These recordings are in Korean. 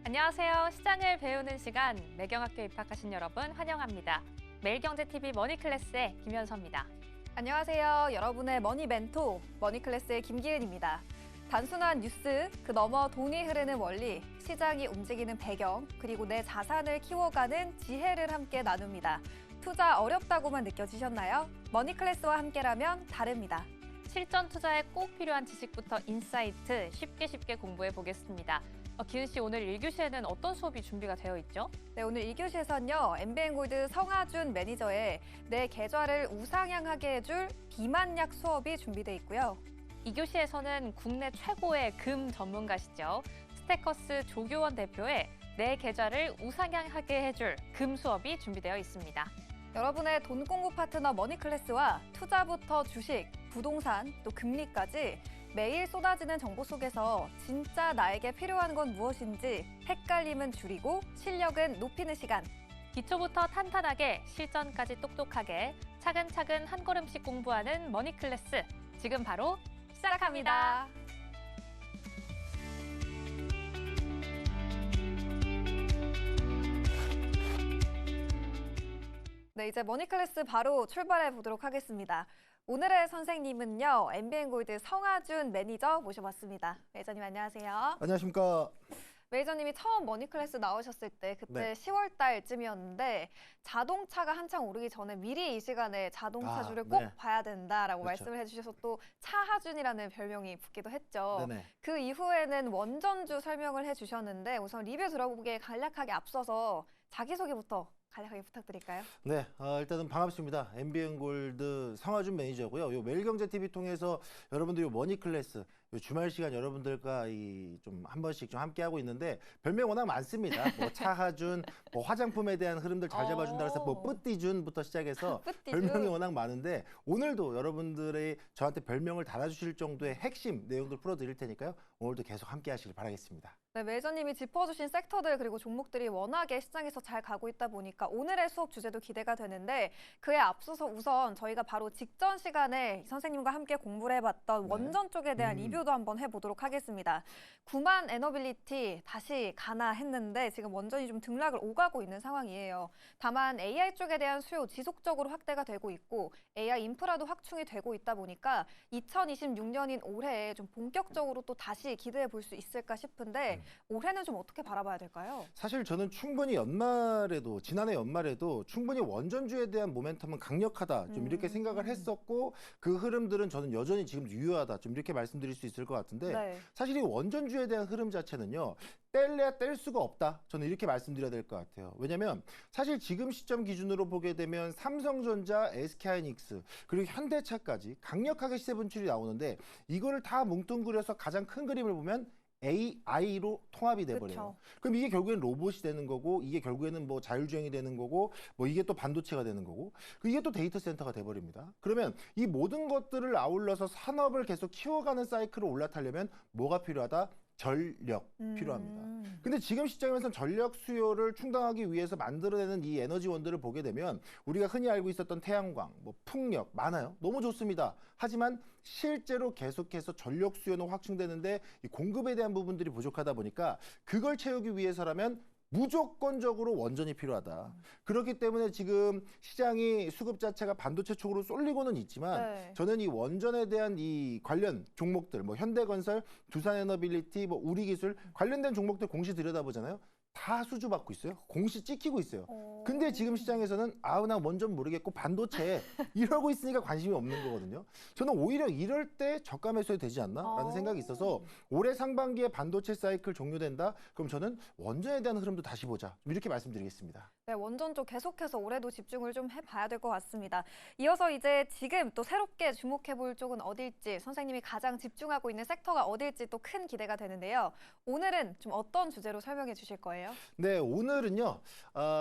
안녕하세요. 시장을 배우는 시간, 매경학교 입학하신 여러분 환영합니다. 매일경제TV 머니클래스의 김현서입니다. 안녕하세요. 여러분의 머니 멘토, 머니클래스의 김기은입니다. 단순한 뉴스, 그 너머 돈이 흐르는 원리, 시장이 움직이는 배경, 그리고 내 자산을 키워가는 지혜를 함께 나눕니다. 투자 어렵다고만 느껴지셨나요? 머니클래스와 함께라면 다릅니다. 실전 투자에 꼭 필요한 지식부터 인사이트 쉽게 공부해 보겠습니다. 기은 씨, 오늘 1교시에는 어떤 수업이 준비가 되어 있죠? 네, 오늘 2교시에서는요. MBN골드 성하준 매니저의 내 계좌를 우상향하게 해줄 비만약 수업이 준비돼 있고요. 2교시에서는 국내 최고의 금 전문가시죠. 스테커스 조교원 대표의 내 계좌를 우상향하게 해줄 금 수업이 준비되어 있습니다. 여러분의 돈 공부 파트너 머니클래스와 투자부터 주식, 부동산, 또 금리까지 매일 쏟아지는 정보 속에서 진짜 나에게 필요한 건 무엇인지 헷갈림은 줄이고 실력은 높이는 시간. 기초부터 탄탄하게 실전까지 똑똑하게 차근차근 한 걸음씩 공부하는 머니클래스. 지금 바로 시작합니다. 네, 이제 머니클래스 바로 출발해 보도록 하겠습니다. 오늘의 선생님은요, MBN골드 성하준 매니저 모셔봤습니다. 매니저님 안녕하세요. 안녕하십니까. 매니저님이 처음 머니클래스 나오셨을 때 그때 네. 10월 달쯤이었는데 자동차가 한창 오르기 전에 미리 이 시간에 자동차주를 꼭 네. 봐야 된다라고 그렇죠. 말씀을 해주셔서 또 차하준이라는 별명이 붙기도 했죠. 네네. 그 이후에는 원전주 설명을 해주셨는데 우선 리뷰 들어보기에 간략하게 앞서서 자기소개부터 간략하게 부탁드릴까요? 네, 일단은 반갑습니다. MBN골드 성하준 매니저고요. 요 매일경제TV 통해서 여러분들 요 머니클래스, 요 주말 시간 여러분들과 좀 한 번씩 좀 함께 하고 있는데 별명 워낙 많습니다. 뭐 차하준, 뭐 화장품에 대한 흐름들 잘 잡아준다 해서 뭐 뿌띠준부터 시작해서 뿌띠준. 별명이 워낙 많은데 오늘도 여러분들의 저한테 별명을 달아주실 정도의 핵심 내용들 풀어드릴 테니까요. 오늘도 계속 함께 하시길 바라겠습니다. 네, 매니저님이 짚어주신 섹터들 그리고 종목들이 워낙에 시장에서 잘 가고 있다 보니까 오늘의 수업 주제도 기대가 되는데 그에 앞서서 우선 저희가 바로 직전 시간에 선생님과 함께 공부를 해봤던 네. 원전 쪽에 대한 리뷰도 한번 해보도록 하겠습니다. 9만 에너빌리티 다시 가나 했는데 지금 원전이 좀 등락을 오가고 있는 상황이에요. 다만 AI 쪽에 대한 수요 지속적으로 확대가 되고 있고 AI 인프라도 확충이 되고 있다 보니까 2026년인 올해에 좀 본격적으로 또 다시 기대해 볼 수 있을까 싶은데 올해는 좀 어떻게 바라봐야 될까요? 사실 저는 충분히 지난해 연말에도 충분히 원전주에 대한 모멘텀은 강력하다. 좀 이렇게 생각을 했었고 그 흐름들은 저는 여전히 지금 유효하다. 좀 이렇게 말씀드릴 수 있을 것 같은데 네. 사실 이 원전주에 대한 흐름 자체는요. 뗄래야 뗄 수가 없다. 저는 이렇게 말씀드려야 될 것 같아요. 왜냐하면 사실 지금 시점 기준으로 보게 되면 삼성전자, SK하이닉스 그리고 현대차까지 강력하게 시세 분출이 나오는데 이거를 다 뭉뚱그려서 가장 큰 그림을 보면 AI로 통합이 돼버려요. 그쵸. 그럼 이게 결국엔 로봇이 되는 거고 이게 결국에는 뭐 자율주행이 되는 거고 뭐 이게 또 반도체가 되는 거고 이게 또 데이터 센터가 돼버립니다. 그러면 이 모든 것들을 아울러서 산업을 계속 키워가는 사이클을 올라타려면 뭐가 필요하다? 전력 필요합니다. 근데 지금 시장에서는 전력 수요를 충당하기 위해서 만들어내는 이 에너지원들을 보게 되면 우리가 흔히 알고 있었던 태양광, 뭐 풍력 많아요. 너무 좋습니다. 하지만 실제로 계속해서 전력 수요는 확충되는데 이 공급에 대한 부분들이 부족하다 보니까 그걸 채우기 위해서라면 무조건적으로 원전이 필요하다. 그렇기 때문에 지금 시장이 수급 자체가 반도체 쪽으로 쏠리고는 있지만 네. 저는 이 원전에 대한 이 관련 종목들, 뭐 현대건설, 두산에너빌리티, 뭐 우리기술 관련된 종목들 공시 들여다보잖아요. 다 수주받고 있어요. 공시 찍히고 있어요. 근데 지금 시장에서는 나 원전 모르겠고 반도체 이러고 있으니까 관심이 없는 거거든요. 저는 오히려 이럴 때 저가 매수해도 되지 않나? 라는 생각이 있어서 올해 상반기에 반도체 사이클 종료된다? 그럼 저는 원전에 대한 흐름도 다시 보자. 이렇게 말씀드리겠습니다. 네, 원전 쪽 계속해서 올해도 집중을 좀 해봐야 될 것 같습니다. 이어서 이제 지금 또 새롭게 주목해볼 쪽은 어딜지 선생님이 가장 집중하고 있는 섹터가 어딜지 또 큰 기대가 되는데요. 오늘은 좀 어떤 주제로 설명해 주실 거예요? 네, 오늘은요.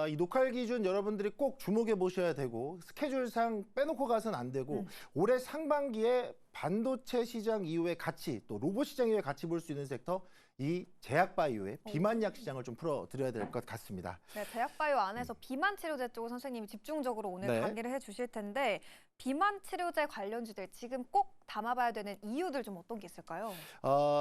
이 녹화 기준 여러분들이 꼭 주목해 보셔야 되고 스케줄상 빼놓고 가서는 안 되고 올해 상반기에 반도체 시장 이후에 같이 또 로봇 시장 이후에 같이 볼 수 있는 섹터 이 제약바이오의 비만약 시장을 좀 풀어드려야 될 것 같습니다. 네, 제약바이오 안에서 비만 치료제 쪽을 선생님이 집중적으로 오늘 네. 강의를 해주실 텐데 비만 치료제 관련주들 지금 꼭 담아봐야 되는 이유들 좀 어떤 게 있을까요?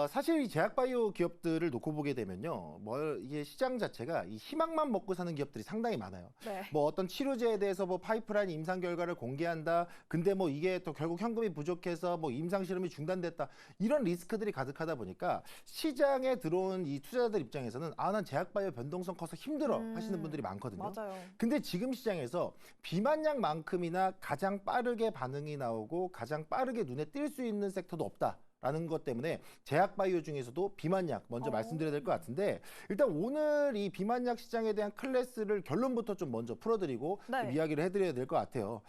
사실 이 제약바이오 기업들을 놓고 보게 되면요, 이게 시장 자체가 이 희망만 먹고 사는 기업들이 상당히 많아요. 네. 뭐 어떤 치료제에 대해서 뭐 파이프라인 임상 결과를 공개한다. 근데 뭐 이게 또 결국 현금이 부족해서 뭐 임상 실험이 중단됐다. 이런 리스크들이 가득하다 보니까 시장에 들어온 이 투자자들 입장에서는 난 제약바이오 변동성 커서 힘들어 하시는 분들이 많거든요. 맞아요. 근데 지금 시장에서 비만약만큼이나 가장 빠르게 반응이 나오고 가장 빠르게 눈에 띌 수 있는 섹터도 없다라는 것 때문에 제약바이오 중에서도 비만약 먼저 말씀드려야 될 것 같은데, 일단 오늘 이 비만약 시장에 대한 클래스를 결론부터 좀 먼저 풀어드리고 네. 좀 이야기를 해드려야 될 것 같아요.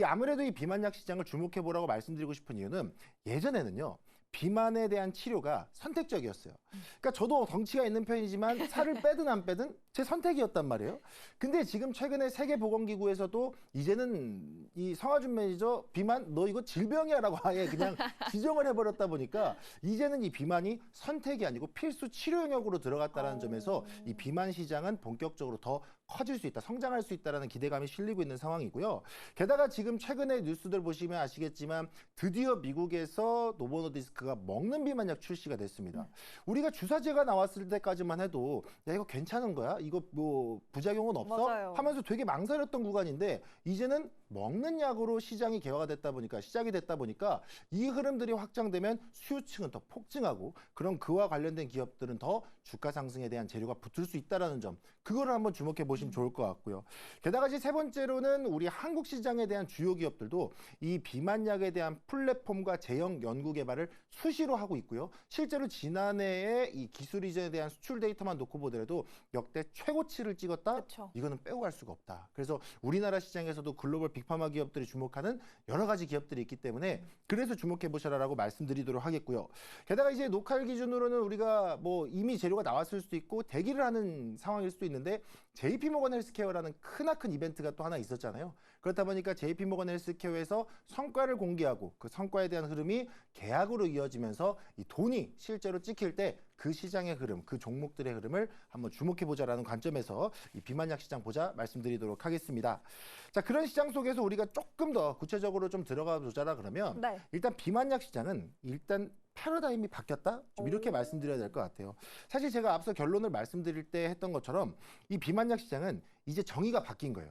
아무래도 이 비만약 시장을 주목해 보라고 말씀드리고 싶은 이유는, 예전에는요, 비만에 대한 치료가 선택적이었어요. 그러니까 저도 덩치가 있는 편이지만 살을 빼든 안 빼든 제 선택이었단 말이에요. 근데 지금 최근에 세계보건기구에서도 이제는 이 성하준 매니저 비만 너 이거 질병이야라고 아예 그냥 지정을 해버렸다 보니까 이제는 이 비만이 선택이 아니고 필수 치료 영역으로 들어갔다는 점에서 이 비만 시장은 본격적으로 더 커질 수 있다, 성장할 수 있다라는 기대감이 실리고 있는 상황이고요. 게다가 지금 최근에 뉴스들 보시면 아시겠지만 드디어 미국에서 노보노디스크가 먹는 비만약 출시가 됐습니다. 우리가 주사제가 나왔을 때까지만 해도 야 이거 괜찮은 거야? 이거 뭐 부작용은 없어? 맞아요. 하면서 되게 망설였던 구간인데 이제는 먹는 약으로 시장이 개화가 됐다 보니까 시작이 됐다 보니까 이 흐름들이 확장되면 수요층은 더 폭증하고 그런 그와 관련된 기업들은 더 주가 상승에 대한 재료가 붙을 수 있다라는 점, 그거를 한번 주목해 보시면 좋을 것 같고요. 게다가 이제 세 번째로는 우리 한국 시장에 대한 주요 기업들도 이 비만약에 대한 플랫폼과 제형 연구 개발을 수시로 하고 있고요. 실제로 지난해에 이 기술 이전에 대한 수출 데이터만 놓고 보더라도 역대 최고치를 찍었다. 그쵸. 이거는 빼고 갈 수가 없다. 그래서 우리나라 시장에서도 글로벌 빅파마 기업들이 주목하는 여러 가지 기업들이 있기 때문에 그래서 주목해 보셔라라고 말씀드리도록 하겠고요. 게다가 이제 녹화일 기준으로는 우리가 뭐 이미 재료가 나왔을 수도 있고 대기를 하는 상황일 수도 있는데 JP모건 헬스케어라는 크나큰 이벤트가 또 하나 있었잖아요. 그렇다 보니까 JP모건 헬스케어에서 성과를 공개하고 그 성과에 대한 흐름이 계약으로 이어지면서 이 돈이 실제로 찍힐 때 그 시장의 흐름, 그 종목들의 흐름을 한번 주목해 보자라는 관점에서 이 비만약 시장 보자 말씀드리도록 하겠습니다. 자, 그런 시장 속에서 우리가 조금 더 구체적으로 좀 들어가 보자라 그러면 네. 일단 비만약 시장은 일단 패러다임이 바뀌었다? 좀 이렇게 말씀드려야 될 것 같아요. 사실 제가 앞서 결론을 말씀드릴 때 했던 것처럼 이 비만약 시장은 이제 정의가 바뀐 거예요.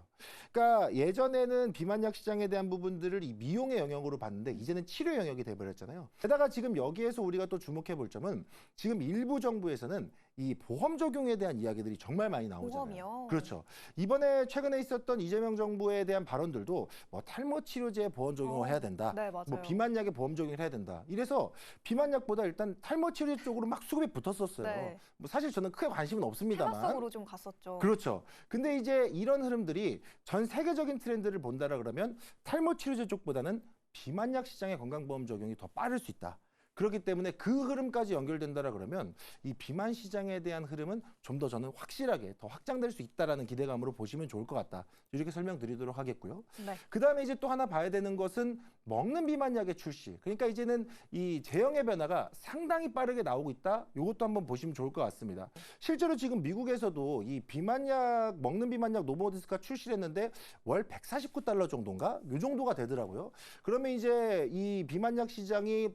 그러니까 예전에는 비만약 시장에 대한 부분들을 이 미용의 영역으로 봤는데 이제는 치료 영역이 돼버렸잖아요. 게다가 지금 여기에서 우리가 또 주목해 볼 점은 지금 일부 정부에서는 이 보험 적용에 대한 이야기들이 정말 많이 나오잖아요. 보험이요? 그렇죠. 이번에 최근에 있었던 이재명 정부에 대한 발언들도 뭐 탈모 치료제 보험 적용을 해야 된다. 네, 맞아요. 뭐 비만약에 보험 적용을 해야 된다. 이래서 비만약보다 일단 탈모 치료 쪽으로 막 수급이 붙었었어요. 네. 뭐 사실 저는 크게 관심은 없습니다만. 테마성으로 좀 갔었죠. 그렇죠. 근데 이제 이런 흐름들이 전 세계적인 트렌드를 본다라 그러면 탈모 치료제 쪽보다는 비만약 시장의 건강보험 적용이 더 빠를 수 있다. 그렇기 때문에 그 흐름까지 연결된다라 그러면 이 비만 시장에 대한 흐름은 좀 더 저는 확실하게 더 확장될 수 있다라는 기대감으로 보시면 좋을 것 같다. 이렇게 설명드리도록 하겠고요. 네. 그다음에 이제 또 하나 봐야 되는 것은 먹는 비만약의 출시. 그러니까 이제는 이 제형의 변화가 상당히 빠르게 나오고 있다. 이것도 한번 보시면 좋을 것 같습니다. 실제로 지금 미국에서도 이 비만약 먹는 비만약 노보노디스크가 출시를 했는데 월 $149 정도인가? 요 정도가 되더라고요. 그러면 이제 이 비만약 시장이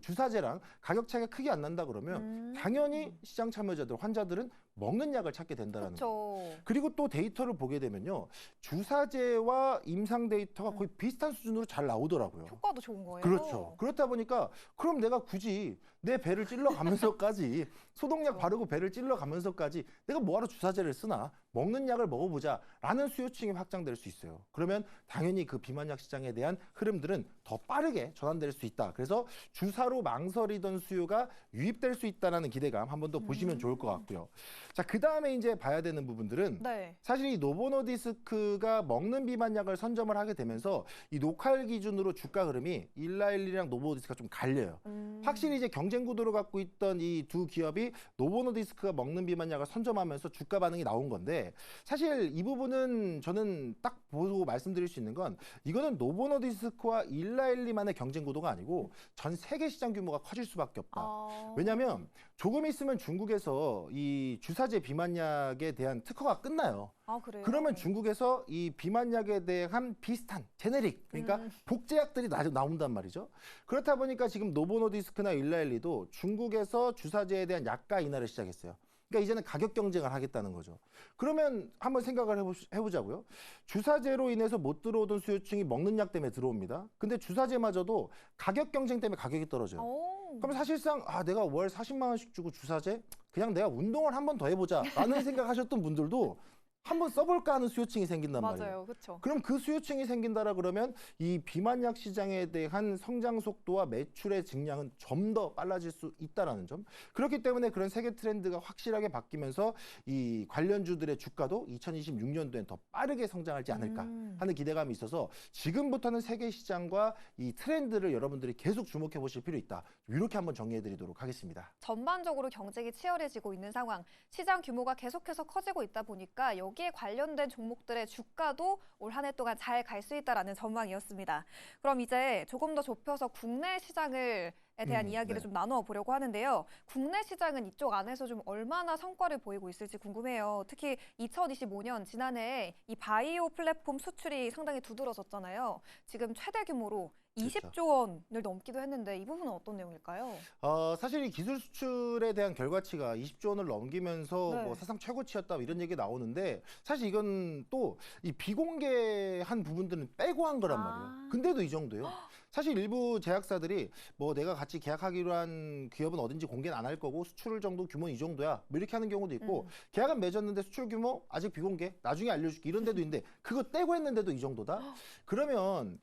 주사제랑 가격 차이가 크게 안 난다 그러면 당연히 시장 참여자들, 환자들은 먹는 약을 찾게 된다는 거예요. 그렇죠. 그리고 또 데이터를 보게 되면요. 주사제와 임상 데이터가 거의 비슷한 수준으로 잘 나오더라고요. 효과도 좋은 거예요. 그렇죠. 그렇다 보니까 그럼 내가 굳이 내 배를 찔러가면서까지 소독약 바르고 배를 찔러가면서까지 내가 뭐하러 주사제를 쓰나? 먹는 약을 먹어보자라는 수요층이 확장될 수 있어요. 그러면 당연히 그 비만약 시장에 대한 흐름들은 더 빠르게 전환될 수 있다. 그래서 주사로 망설이던 수요가 유입될 수 있다는 기대감 한번 더 보시면 좋을 것 같고요. 자, 그 다음에 이제 봐야 되는 부분들은 네. 사실 이 노보노디스크가 먹는 비만약을 선점을 하게 되면서 이 녹화일 기준으로 주가 흐름이 일라일리랑 노보노디스크가 좀 갈려요. 확실히 이제 경쟁 구도를 갖고 있던 이 두 기업이 노보노디스크가 먹는 비만약을 선점하면서 주가 반응이 나온 건데 사실 이 부분은 저는 딱 보고 말씀드릴 수 있는 건 이거는 노보노디스크와 일라일리만의 경쟁 구도가 아니고 전 세계 시장 규모가 커질 수밖에 없다. 아. 왜냐하면 조금 있으면 중국에서 이 주사제 비만약에 대한 특허가 끝나요. 아, 그래요? 그러면 중국에서 이 비만약에 대한 비슷한 제네릭, 그러니까 복제약들이 나온단 말이죠. 그렇다 보니까 지금 노보노디스크나 일라엘리도 중국에서 주사제에 대한 약가 인하를 시작했어요. 그러니까 이제는 가격 경쟁을 하겠다는 거죠. 그러면 한번 생각을 해보자고요. 주사제로 인해서 못 들어오던 수요층이 먹는 약 때문에 들어옵니다. 근데 주사제마저도 가격 경쟁 때문에 가격이 떨어져요. 오. 그럼 사실상 내가 월 40만 원씩 주고 주사제 그냥 내가 운동을 한 번 더 해보자 라는 생각하셨던 분들도 한번 써볼까 하는 수요층이 생긴단 말이에요. 맞아요. 그렇죠. 그럼 그 수요층이 생긴다라 그러면 이 비만약 시장에 대한 성장 속도와 매출의 증량은 좀 더 빨라질 수 있다라는 점. 그렇기 때문에 그런 세계 트렌드가 확실하게 바뀌면서 이 관련주들의 주가도 2026년도엔 더 빠르게 성장하지 않을까 하는 기대감이 있어서 지금부터는 세계 시장과 이 트렌드를 여러분들이 계속 주목해 보실 필요 있다. 이렇게 한번 정리해 드리도록 하겠습니다. 전반적으로 경쟁이 치열해지고 있는 상황, 시장 규모가 계속해서 커지고 있다 보니까 여기에 관련된 종목들의 주가도 올 한 해 동안 잘 갈 수 있다라는 전망이었습니다. 그럼 이제 조금 더 좁혀서 국내 시장에 대한 이야기를 네. 좀 나누어 보려고 하는데요. 국내 시장은 이쪽 안에서 좀 얼마나 성과를 보이고 있을지 궁금해요. 특히 2025년 지난해에 이 바이오 플랫폼 수출이 상당히 두드러졌잖아요. 지금 최대 규모로 20조 원을 넘기도 했는데 이 부분은 어떤 내용일까요? 사실 이 기술 수출에 대한 결과치가 20조 원을 넘기면서 네. 뭐 사상 최고치였다 이런 얘기 나오는데 사실 이건 또 이 비공개한 부분들은 빼고 한 거란 말이에요. 근데도 이 정도예요. 사실 일부 제약사들이 뭐 내가 같이 계약하기로 한 기업은 어딘지 공개는 안 할 거고 수출 정도 규모는 이 정도야 뭐 이렇게 하는 경우도 있고 계약은 맺었는데 수출 규모 아직 비공개 나중에 알려줄게 이런 데도 있는데 그거 떼고 했는데도 이 정도다? 그러면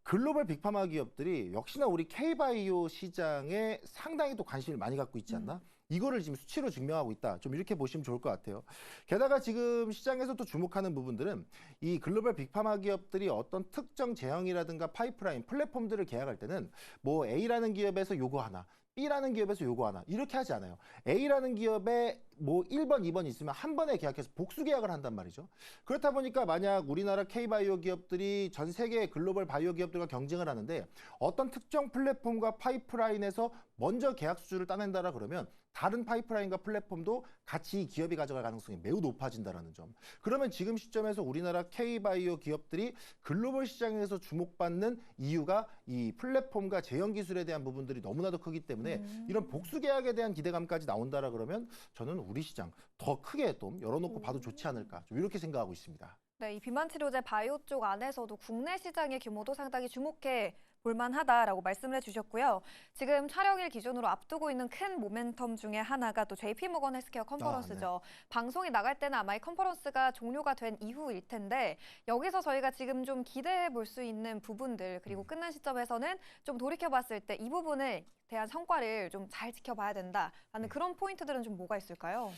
글로벌 빅파마 기업들이 역시나 우리 K바이오 시장에 상당히 또 관심을 많이 갖고 있지 않나? 이거를 지금 수치로 증명하고 있다. 좀 이렇게 보시면 좋을 것 같아요. 게다가 지금 시장에서 또 주목하는 부분들은 이 글로벌 빅파마 기업들이 어떤 특정 제형이라든가 파이프라인, 플랫폼들을 계약할 때는 뭐 A라는 기업에서 요거 하나, B라는 기업에서 요거 하나 이렇게 하지 않아요. A라는 기업에 뭐 1번, 2번 있으면 한 번에 계약해서 복수 계약을 한단 말이죠. 그렇다 보니까 만약 우리나라 K바이오 기업들이 전 세계 글로벌 바이오 기업들과 경쟁을 하는데 어떤 특정 플랫폼과 파이프라인에서 먼저 계약 수주를 따낸다라 그러면 다른 파이프라인과 플랫폼도 같이 기업이 가져갈 가능성이 매우 높아진다는 점. 그러면 지금 시점에서 우리나라 K바이오 기업들이 글로벌 시장에서 주목받는 이유가 이 플랫폼과 제형 기술에 대한 부분들이 너무나도 크기 때문에 이런 복수 계약에 대한 기대감까지 나온다라 그러면 저는 우리 시장 더 크게 좀 열어놓고 봐도 좋지 않을까 좀 이렇게 생각하고 있습니다. 네, 이 비만 치료제 바이오 쪽 안에서도 국내 시장의 규모도 상당히 주목해 볼만하다라고 말씀을 해주셨고요. 지금 촬영일 기준으로 앞두고 있는 큰 모멘텀 중에 하나가 또 JP모건 헬스케어 컨퍼런스죠. 방송이 나갈 때는 아마 이 컨퍼런스가 종료가 된 이후일 텐데 여기서 저희가 지금 좀 기대해 볼 수 있는 부분들 그리고 끝난 시점에서는 좀 돌이켜봤을 때 이 부분을 대한 성과를 좀 잘 지켜봐야 된다라는 그런 포인트들은 좀 뭐가 있을까요?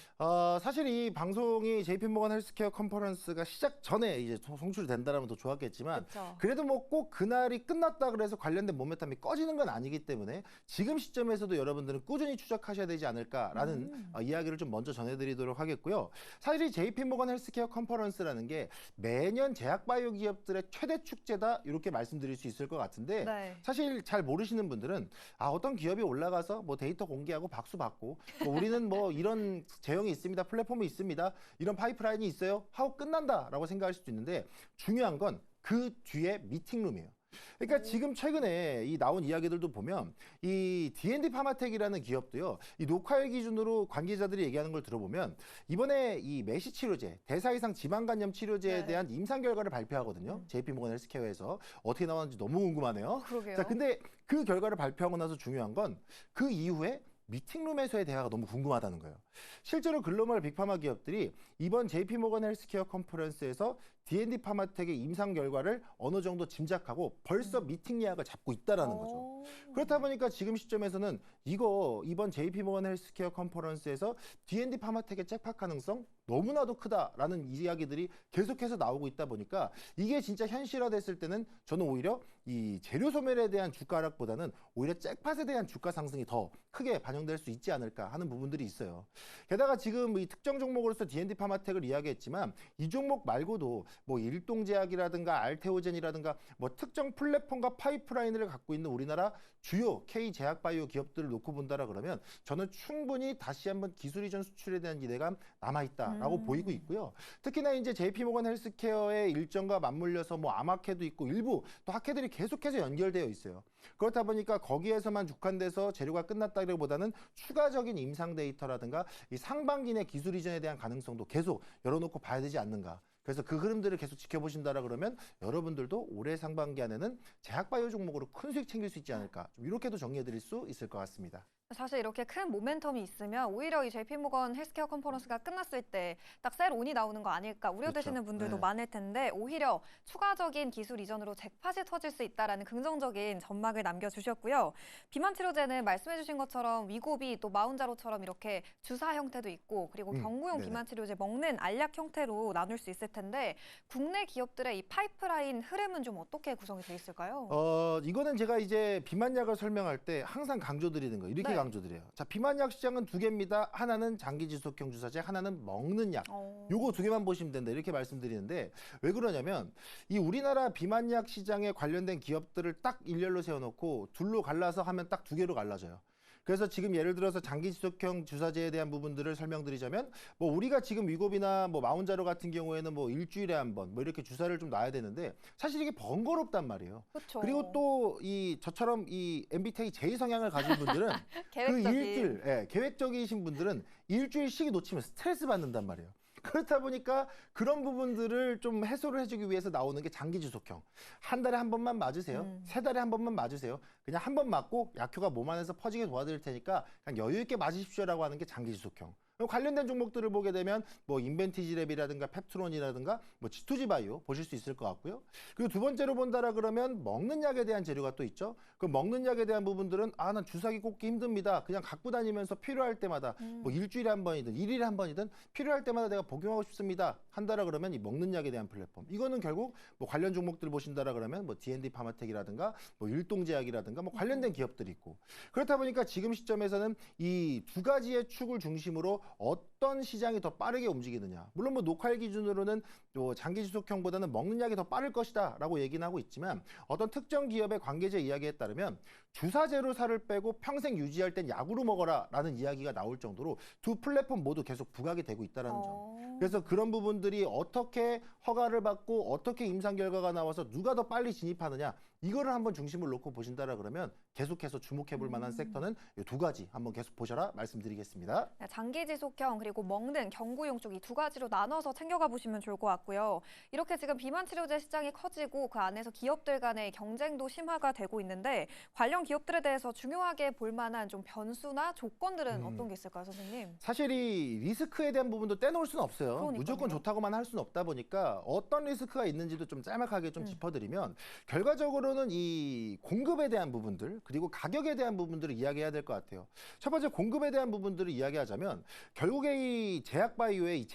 사실 이 방송이 JP모건 헬스케어 컨퍼런스가 시작 전에 이제 송출이 된다면 더 좋았겠지만 그렇죠. 그래도 뭐 꼭 그날이 끝났다 그래서 관련된 모멘텀이 꺼지는 건 아니기 때문에 지금 시점에서도 여러분들은 꾸준히 추적하셔야 되지 않을까라는 이야기를 좀 먼저 전해드리도록 하겠고요. 사실 이 JP모건 헬스케어 컨퍼런스라는 게 매년 제약바이오 기업들의 최대 축제다 이렇게 말씀드릴 수 있을 것 같은데 네. 사실 잘 모르시는 분들은 어떤 기업이 올라가서 뭐 데이터 공개하고 박수 받고 뭐 우리는 뭐 이런 제형이 있습니다. 플랫폼이 있습니다. 이런 파이프라인이 있어요. 하고 끝난다라고 생각할 수도 있는데 중요한 건 그 뒤에 미팅룸이에요. 그러니까 지금 최근에 이 나온 이야기들도 보면 이 D&D 파마텍이라는 기업도요. 이 녹화일 기준으로 관계자들이 얘기하는 걸 들어보면 이번에 이 메시 치료제, 대사 이상 지방 간염 치료제에 네. 대한 임상 결과를 발표하거든요. JP모건 헬스케어에서 어떻게 나왔는지 너무 궁금하네요. 그러게요. 자, 근데 그 결과를 발표하고 나서 중요한 건 그 이후에 미팅룸에서의 대화가 너무 궁금하다는 거예요. 실제로 글로벌 빅파마 기업들이 이번 JP모건 헬스케어 컨퍼런스에서 D&D 파마텍의 임상 결과를 어느 정도 짐작하고 벌써 미팅 예약을 잡고 있다라는 거죠. 그렇다 보니까 지금 시점에서는 이번 JP모건 헬스케어 컨퍼런스에서 D&D 파마텍의 잭팟 가능성 너무나도 크다라는 이야기들이 계속해서 나오고 있다 보니까 이게 진짜 현실화됐을 때는 저는 오히려 이 재료 소멸에 대한 주가 하락보다는 오히려 잭팟에 대한 주가 상승이 더 크게 반영될 수 있지 않을까 하는 부분들이 있어요. 게다가 지금 이 특정 종목으로서 D&D 파마텍을 이야기했지만 이 종목 말고도 뭐 일동제약이라든가 알테오젠이라든가 뭐 특정 플랫폼과 파이프라인을 갖고 있는 우리나라 주요 K제약바이오 기업들을 놓고 본다라 그러면 저는 충분히 다시 한번 기술 이전 수출에 대한 기대감 남아있다라고 보이고 있고요. 특히나 이제 JP모건 헬스케어의 일정과 맞물려서 뭐 아마케도 있고 일부 또 학회들이 계속해서 연결되어 있어요. 그렇다 보니까 거기에서만 국한돼서 재료가 끝났다기보다는 추가적인 임상 데이터라든가 이 상반기 내 기술 이전에 대한 가능성도 계속 열어놓고 봐야 되지 않는가. 그래서 그 흐름들을 계속 지켜보신다라 그러면 여러분들도 올해 상반기 안에는 제약바이오 종목으로 큰 수익 챙길 수 있지 않을까. 좀 이렇게도 정리해드릴 수 있을 것 같습니다. 사실 이렇게 큰 모멘텀이 있으면 오히려 이 JP모건 헬스케어 컨퍼런스가 끝났을 때 딱 셀 온이 나오는 거 아닐까 우려되시는 그렇죠. 분들도 네. 많을 텐데 오히려 추가적인 기술 이전으로 잭팟이 터질 수 있다라는 긍정적인 전망을 남겨주셨고요. 비만 치료제는 말씀해주신 것처럼 위고비 또 마운자로처럼 이렇게 주사 형태도 있고 그리고 경구용 네네. 비만 치료제 먹는 알약 형태로 나눌 수 있을 텐데 국내 기업들의 이 파이프라인 흐름은 좀 어떻게 구성이 돼 있을까요? 이거는 제가 이제 비만약을 설명할 때 항상 강조드리는 거 이렇게 네. 강조드려요. 자, 비만약 시장은 두 개입니다. 하나는 장기 지속형 주사제, 하나는 먹는 약. 요거 두 개만 보시면 된다 이렇게 말씀드리는데 왜 그러냐면 이 우리나라 비만약 시장에 관련된 기업들을 딱 일렬로 세워놓고 둘로 갈라서 하면 딱 두 개로 갈라져요. 그래서 지금 예를 들어서 장기 지속형 주사제에 대한 부분들을 설명드리자면 뭐 우리가 지금 위고비나 뭐 마운자로 같은 경우에는 뭐 일주일에 한 번 뭐 이렇게 주사를 좀 놔야 되는데 사실 이게 번거롭단 말이에요. 그렇죠. 그리고 또 이 저처럼 이 MBTI J 성향을 가진 분들은 그 계획적인. 일주일, 계획적이신 분들은 일주일씩 놓치면 스트레스 받는단 말이에요. 그렇다 보니까 그런 부분들을 좀 해소를 해주기 위해서 나오는 게 장기 지속형. 한 달에 한 번만 맞으세요. 세 달에 한 번만 맞으세요. 그냥 한 번 맞고 약효가 몸 안에서 퍼지게 도와드릴 테니까 그냥 여유 있게 맞으십시오라고 하는 게 장기 지속형. 관련된 종목들을 보게 되면 뭐 인벤티지랩이라든가 펩트론이라든가 뭐 G2G 바이오 보실 수 있을 것 같고요. 그리고 두 번째로 본다라 그러면 먹는 약에 대한 재료가 또 있죠. 그 먹는 약에 대한 부분들은 난 주사기 꽂기 힘듭니다. 그냥 갖고 다니면서 필요할 때마다 뭐 일주일에 한 번이든 일일에 한 번이든 필요할 때마다 내가 복용하고 싶습니다. 한다라 그러면 이 먹는 약에 대한 플랫폼. 이거는 결국 뭐 관련 종목들 보신다라 그러면 뭐 D&D 파마텍이라든가 뭐 율동제약이라든가 뭐 관련된 기업들이 있고 그렇다 보니까 지금 시점에서는 이 두 가지의 축을 중심으로 어떤 시장이 더 빠르게 움직이느냐. 물론 뭐 녹화일 기준으로는 또 장기 지속형보다는 먹는 약이 더 빠를 것이다 라고 얘기는 하고 있지만 어떤 특정 기업의 관계자 이야기에 따르면 주사제로 살을 빼고 평생 유지할 땐 약으로 먹어라 라는 이야기가 나올 정도로 두 플랫폼 모두 계속 부각이 되고 있다는 점. 그래서 그런 부분들이 어떻게 허가를 받고 어떻게 임상 결과가 나와서 누가 더 빨리 진입하느냐 이거를 한번 중심을 놓고 보신다라 그러면 계속해서 주목해 볼 만한 섹터는 이 두 가지 한번 계속 보셔라 말씀드리겠습니다. 장기 지속형 그리고 먹는 경구용 쪽 이 두 가지로 나눠서 챙겨가 보시면 좋을 것 같고요. 이렇게 지금 비만 치료제 시장이 커지고 그 안에서 기업들 간의 경쟁도 심화가 되고 있는데 관련 기업들에 대해서 중요하게 볼 만한 좀 변수나 조건들은 어떤 게 있을까요, 선생님? 사실 이 리스크에 대한 부분도 떼놓을 수는 없어요. 그러니까요. 무조건 좋다고만 할 수는 없다 보니까 어떤 리스크가 있는지도 좀 짤막하게 좀 짚어드리면 결과적으로는 이 공급에 대한 부분들 그리고 가격에 대한 부분들을 이야기해야 될 것 같아요. 첫 번째 공급에 대한 부분들을 이야기하자면 결국에 이 제약바이오의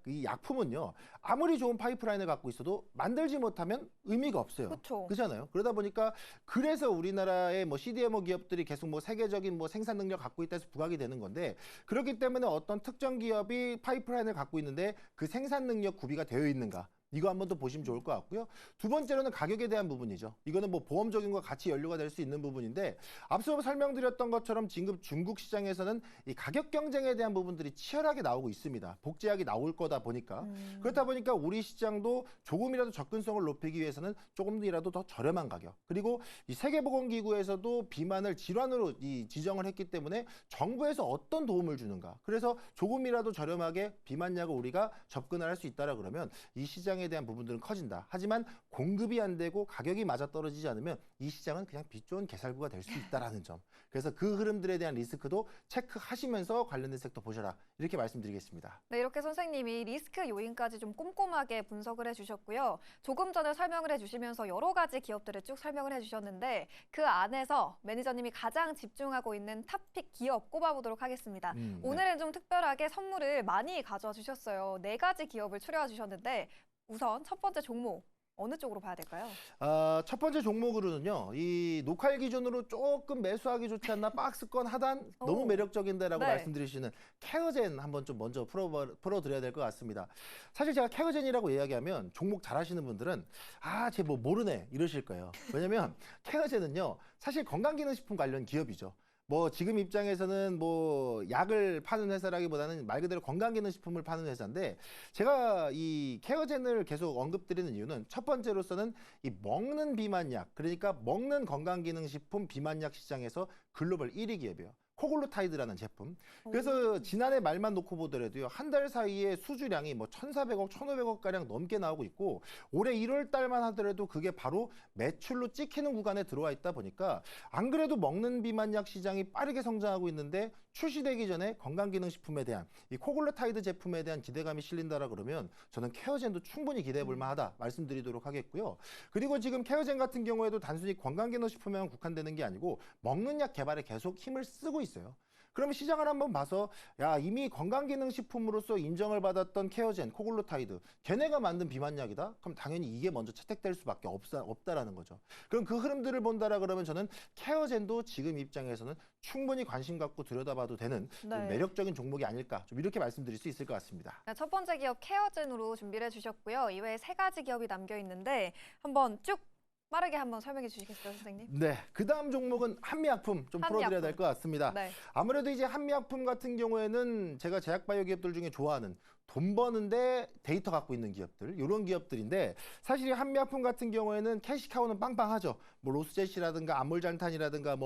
이 약품은요. 아무리 좋은 파이프라인을 갖고 있어도 만들지 못하면 의미가 없어요. 그렇죠. 그렇잖아요. 그러다 보니까 그래서 우리나라의 뭐 CDMO 기업들이 계속 뭐 세계적인 뭐 생산 능력 갖고 있다 해서 부각이 되는 건데 그렇기 때문에 어떤 특정 기업이 파이프라인을 갖고 있는데 그 생산 능력 구비가 되어 있는가? 이거 한번 더 보시면 좋을 것 같고요. 두 번째로는 가격에 대한 부분이죠. 이거는 뭐 보험적인 거 같이 연료가 될 수 있는 부분인데 앞서 설명드렸던 것처럼 지금 중국 시장에서는 이 가격 경쟁에 대한 부분들이 치열하게 나오고 있습니다. 복제약이 나올 거다 보니까. 그렇다 보니까 우리 시장도 조금이라도 접근성을 높이기 위해서는 조금이라도 더 저렴한 가격. 그리고 이 세계보건기구에서도 비만을 질환으로 지정을 했기 때문에 정부에서 어떤 도움을 주는가. 그래서 조금이라도 저렴하게 비만약을 우리가 접근을 할 수 있다라 그러면 이 시장에 대한 부분들은 커진다. 하지만 공급이 안 되고 가격이 맞아떨어지지 않으면 이 시장은 그냥 빛 좋은 개살구가 될 수 있다라는 점. 그래서 그 흐름들에 대한 리스크도 체크하시면서 관련된 섹터 보셔라. 이렇게 말씀드리겠습니다. 네, 이렇게 선생님이 리스크 요인까지 좀 꼼꼼하게 분석을 해주셨고요. 조금 전에 설명을 해주시면서 여러 가지 기업들을 쭉 설명을 해주셨는데 그 안에서 매니저님이 가장 집중하고 있는 탑픽 기업 꼽아보도록 하겠습니다. 오늘은 좀 특별하게 선물을 많이 가져와 주셨어요. 4가지 기업을 추려와 주셨는데 우선 첫 번째 종목 어느 쪽으로 봐야 될까요? 첫 번째 종목으로는요, 이 녹화일 기준으로 조금 매수하기 좋지 않나, 박스권 하단 너무 오. 매력적인데라고 네. 말씀드리시는 케어젠 한번 좀 먼저 풀어드려야 될 것 같습니다. 사실 제가 케어젠이라고 이야기하면 종목 잘 하시는 분들은 쟤 뭐 모르네 이러실 거예요. 왜냐면 케어젠은요, 사실 건강기능식품 관련 기업이죠. 뭐 지금 입장에서는 뭐 약을 파는 회사라기보다는 말 그대로 건강기능식품을 파는 회사인데, 제가 이 케어젠을 계속 언급드리는 이유는 첫 번째로서는 이 먹는 비만약, 그러니까 먹는 건강기능식품 비만약 시장에서 글로벌 1위 기업이에요. 코글루타이드라는 제품. 그래서 지난해 말만 놓고 보더라도요, 한 달 사이에 수주량이 뭐 1,400억, 1,500억 가량 넘게 나오고 있고, 올해 1월 달만 하더라도 그게 바로 매출로 찍히는 구간에 들어와 있다 보니까, 안 그래도 먹는 비만약 시장이 빠르게 성장하고 있는데 출시되기 전에 건강기능식품에 대한 이 코글루타이드 제품에 대한 기대감이 실린다라 그러면 저는 케어젠도 충분히 기대해 볼 만하다 말씀드리도록 하겠고요. 그리고 지금 케어젠 같은 경우에도 단순히 건강기능식품에만 국한되는 게 아니고 먹는 약 개발에 계속 힘을 쓰고 있어요. 그러면 시장을 한번 봐서 이미 건강기능식품으로서 인정을 받았던 케어젠, 코글루타이드, 걔네가 만든 비만약이다? 그럼 당연히 이게 먼저 채택될 수밖에 없다라는 거죠. 그럼 그 흐름들을 본다라 그러면 저는 케어젠도 지금 입장에서는 충분히 관심 갖고 들여다봐도 되는 네. 매력적인 종목이 아닐까, 좀 이렇게 말씀드릴 수 있을 것 같습니다. 첫 번째 기업 케어젠으로 준비를 해주셨고요. 이외에 3가지 기업이 남겨 있는데 한번 쭉 빠르게 한번 설명해 주시겠어요, 선생님? 네, 그 다음 종목은 한미약품 좀 풀어드려야 한미약품. 될 것 같습니다. 네. 아무래도 이제 한미약품 같은 경우에는 제가 제약바이오 기업들 중에 좋아하는, 돈 버는데 데이터 갖고 있는 기업들, 이런 기업들인데, 사실 이 한미약품 같은 경우에는 캐시카우는 빵빵하죠. 뭐 로스젯이라든가 아몰잔탄이라든가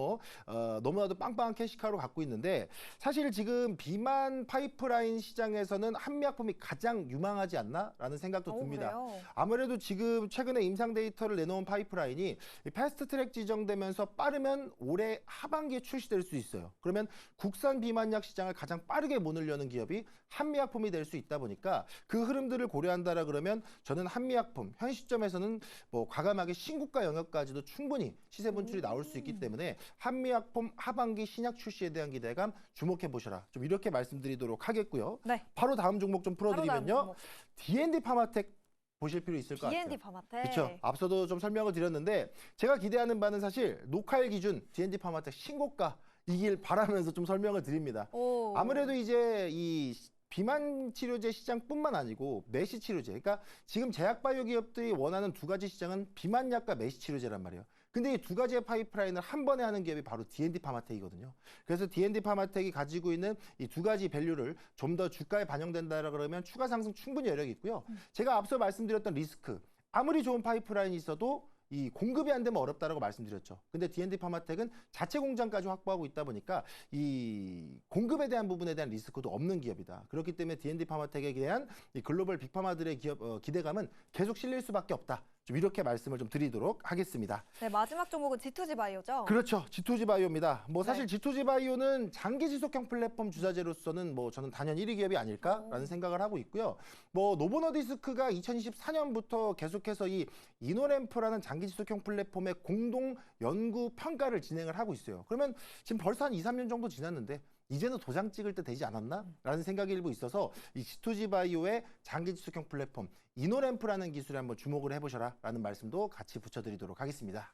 너무나도 빵빵한 캐시카우를 갖고 있는데, 사실 지금 비만 파이프라인 시장에서는 한미약품이 가장 유망하지 않나라는 생각도 듭니다. 그래요? 아무래도 지금 최근에 임상 데이터를 내놓은 파이프라인이 패스트트랙 지정되면서 빠르면 올해 하반기에 출시될 수 있어요. 그러면 국산 비만약 시장을 가장 빠르게 모으려는 기업이 한미약품이 될 수 있다 보니까, 그 흐름들을 고려한다라 그러면 저는 한미약품 현 시점에서는 뭐 과감하게 신고가 영역까지도 충분히 시세 분출이 나올 수 있기 때문에 한미약품 하반기 신약 출시에 대한 기대감 주목해 보셔라, 좀 이렇게 말씀드리도록 하겠고요. 네. 바로 다음 종목 좀 바로 다음 풀어드리면요, 종목. D&D 파마텍 보실 필요 있을 것 같아요. D&D 파마텍. 그렇죠. 앞서도 좀 설명을 드렸는데, 제가 기대하는 바는 사실 녹화일 기준 D&D 파마텍 신고가 이길 바라면서 좀 설명을 드립니다. 오. 아무래도 이제 이 비만 치료제 시장뿐만 아니고 매시 치료제, 그러니까 지금 제약바이오 기업들이 원하는 두 가지 시장은 비만약과 매시 치료제란 말이에요. 근데 이 두 가지의 파이프라인을 한 번에 하는 기업이 바로 D&D 파마텍이거든요. 그래서 D&D 파마텍이 가지고 있는 이 두 가지 밸류를 좀 더 주가에 반영된다 그러면 추가 상승 충분히 여력이 있고요. 제가 앞서 말씀드렸던 리스크, 아무리 좋은 파이프라인이 있어도 이 공급이 안 되면 어렵다라고 말씀드렸죠. 근데 D&D 파마텍은 자체 공장까지 확보하고 있다 보니까 이 공급에 대한 부분에 대한 리스크도 없는 기업이다. 그렇기 때문에 D&D 파마텍에 대한 이 글로벌 빅파마들의 기대감은 계속 실릴 수밖에 없다. 좀 이렇게 말씀을 좀 드리도록 하겠습니다. 네, 마지막 종목은 G2G 바이오죠? 그렇죠. G2G 바이오입니다. 뭐 사실 네. G2G 바이오는 장기 지속형 플랫폼 주사제로서는 뭐 저는 단연 1위 기업이 아닐까라는 생각을 하고 있고요. 뭐 노보노디스크가 2024년부터 계속해서 이 이노램프라는 장기 지속형 플랫폼의 공동 연구 평가를 진행을 하고 있어요. 그러면 지금 벌써 한 2, 3년 정도 지났는데 이제는 도장 찍을 때 되지 않았나? 라는 생각이 일부 있어서 이 G2G 바이오의 장기 지속형 플랫폼 이노램프라는 기술에 한번 주목을 해보셔라 라는 말씀도 같이 붙여드리도록 하겠습니다.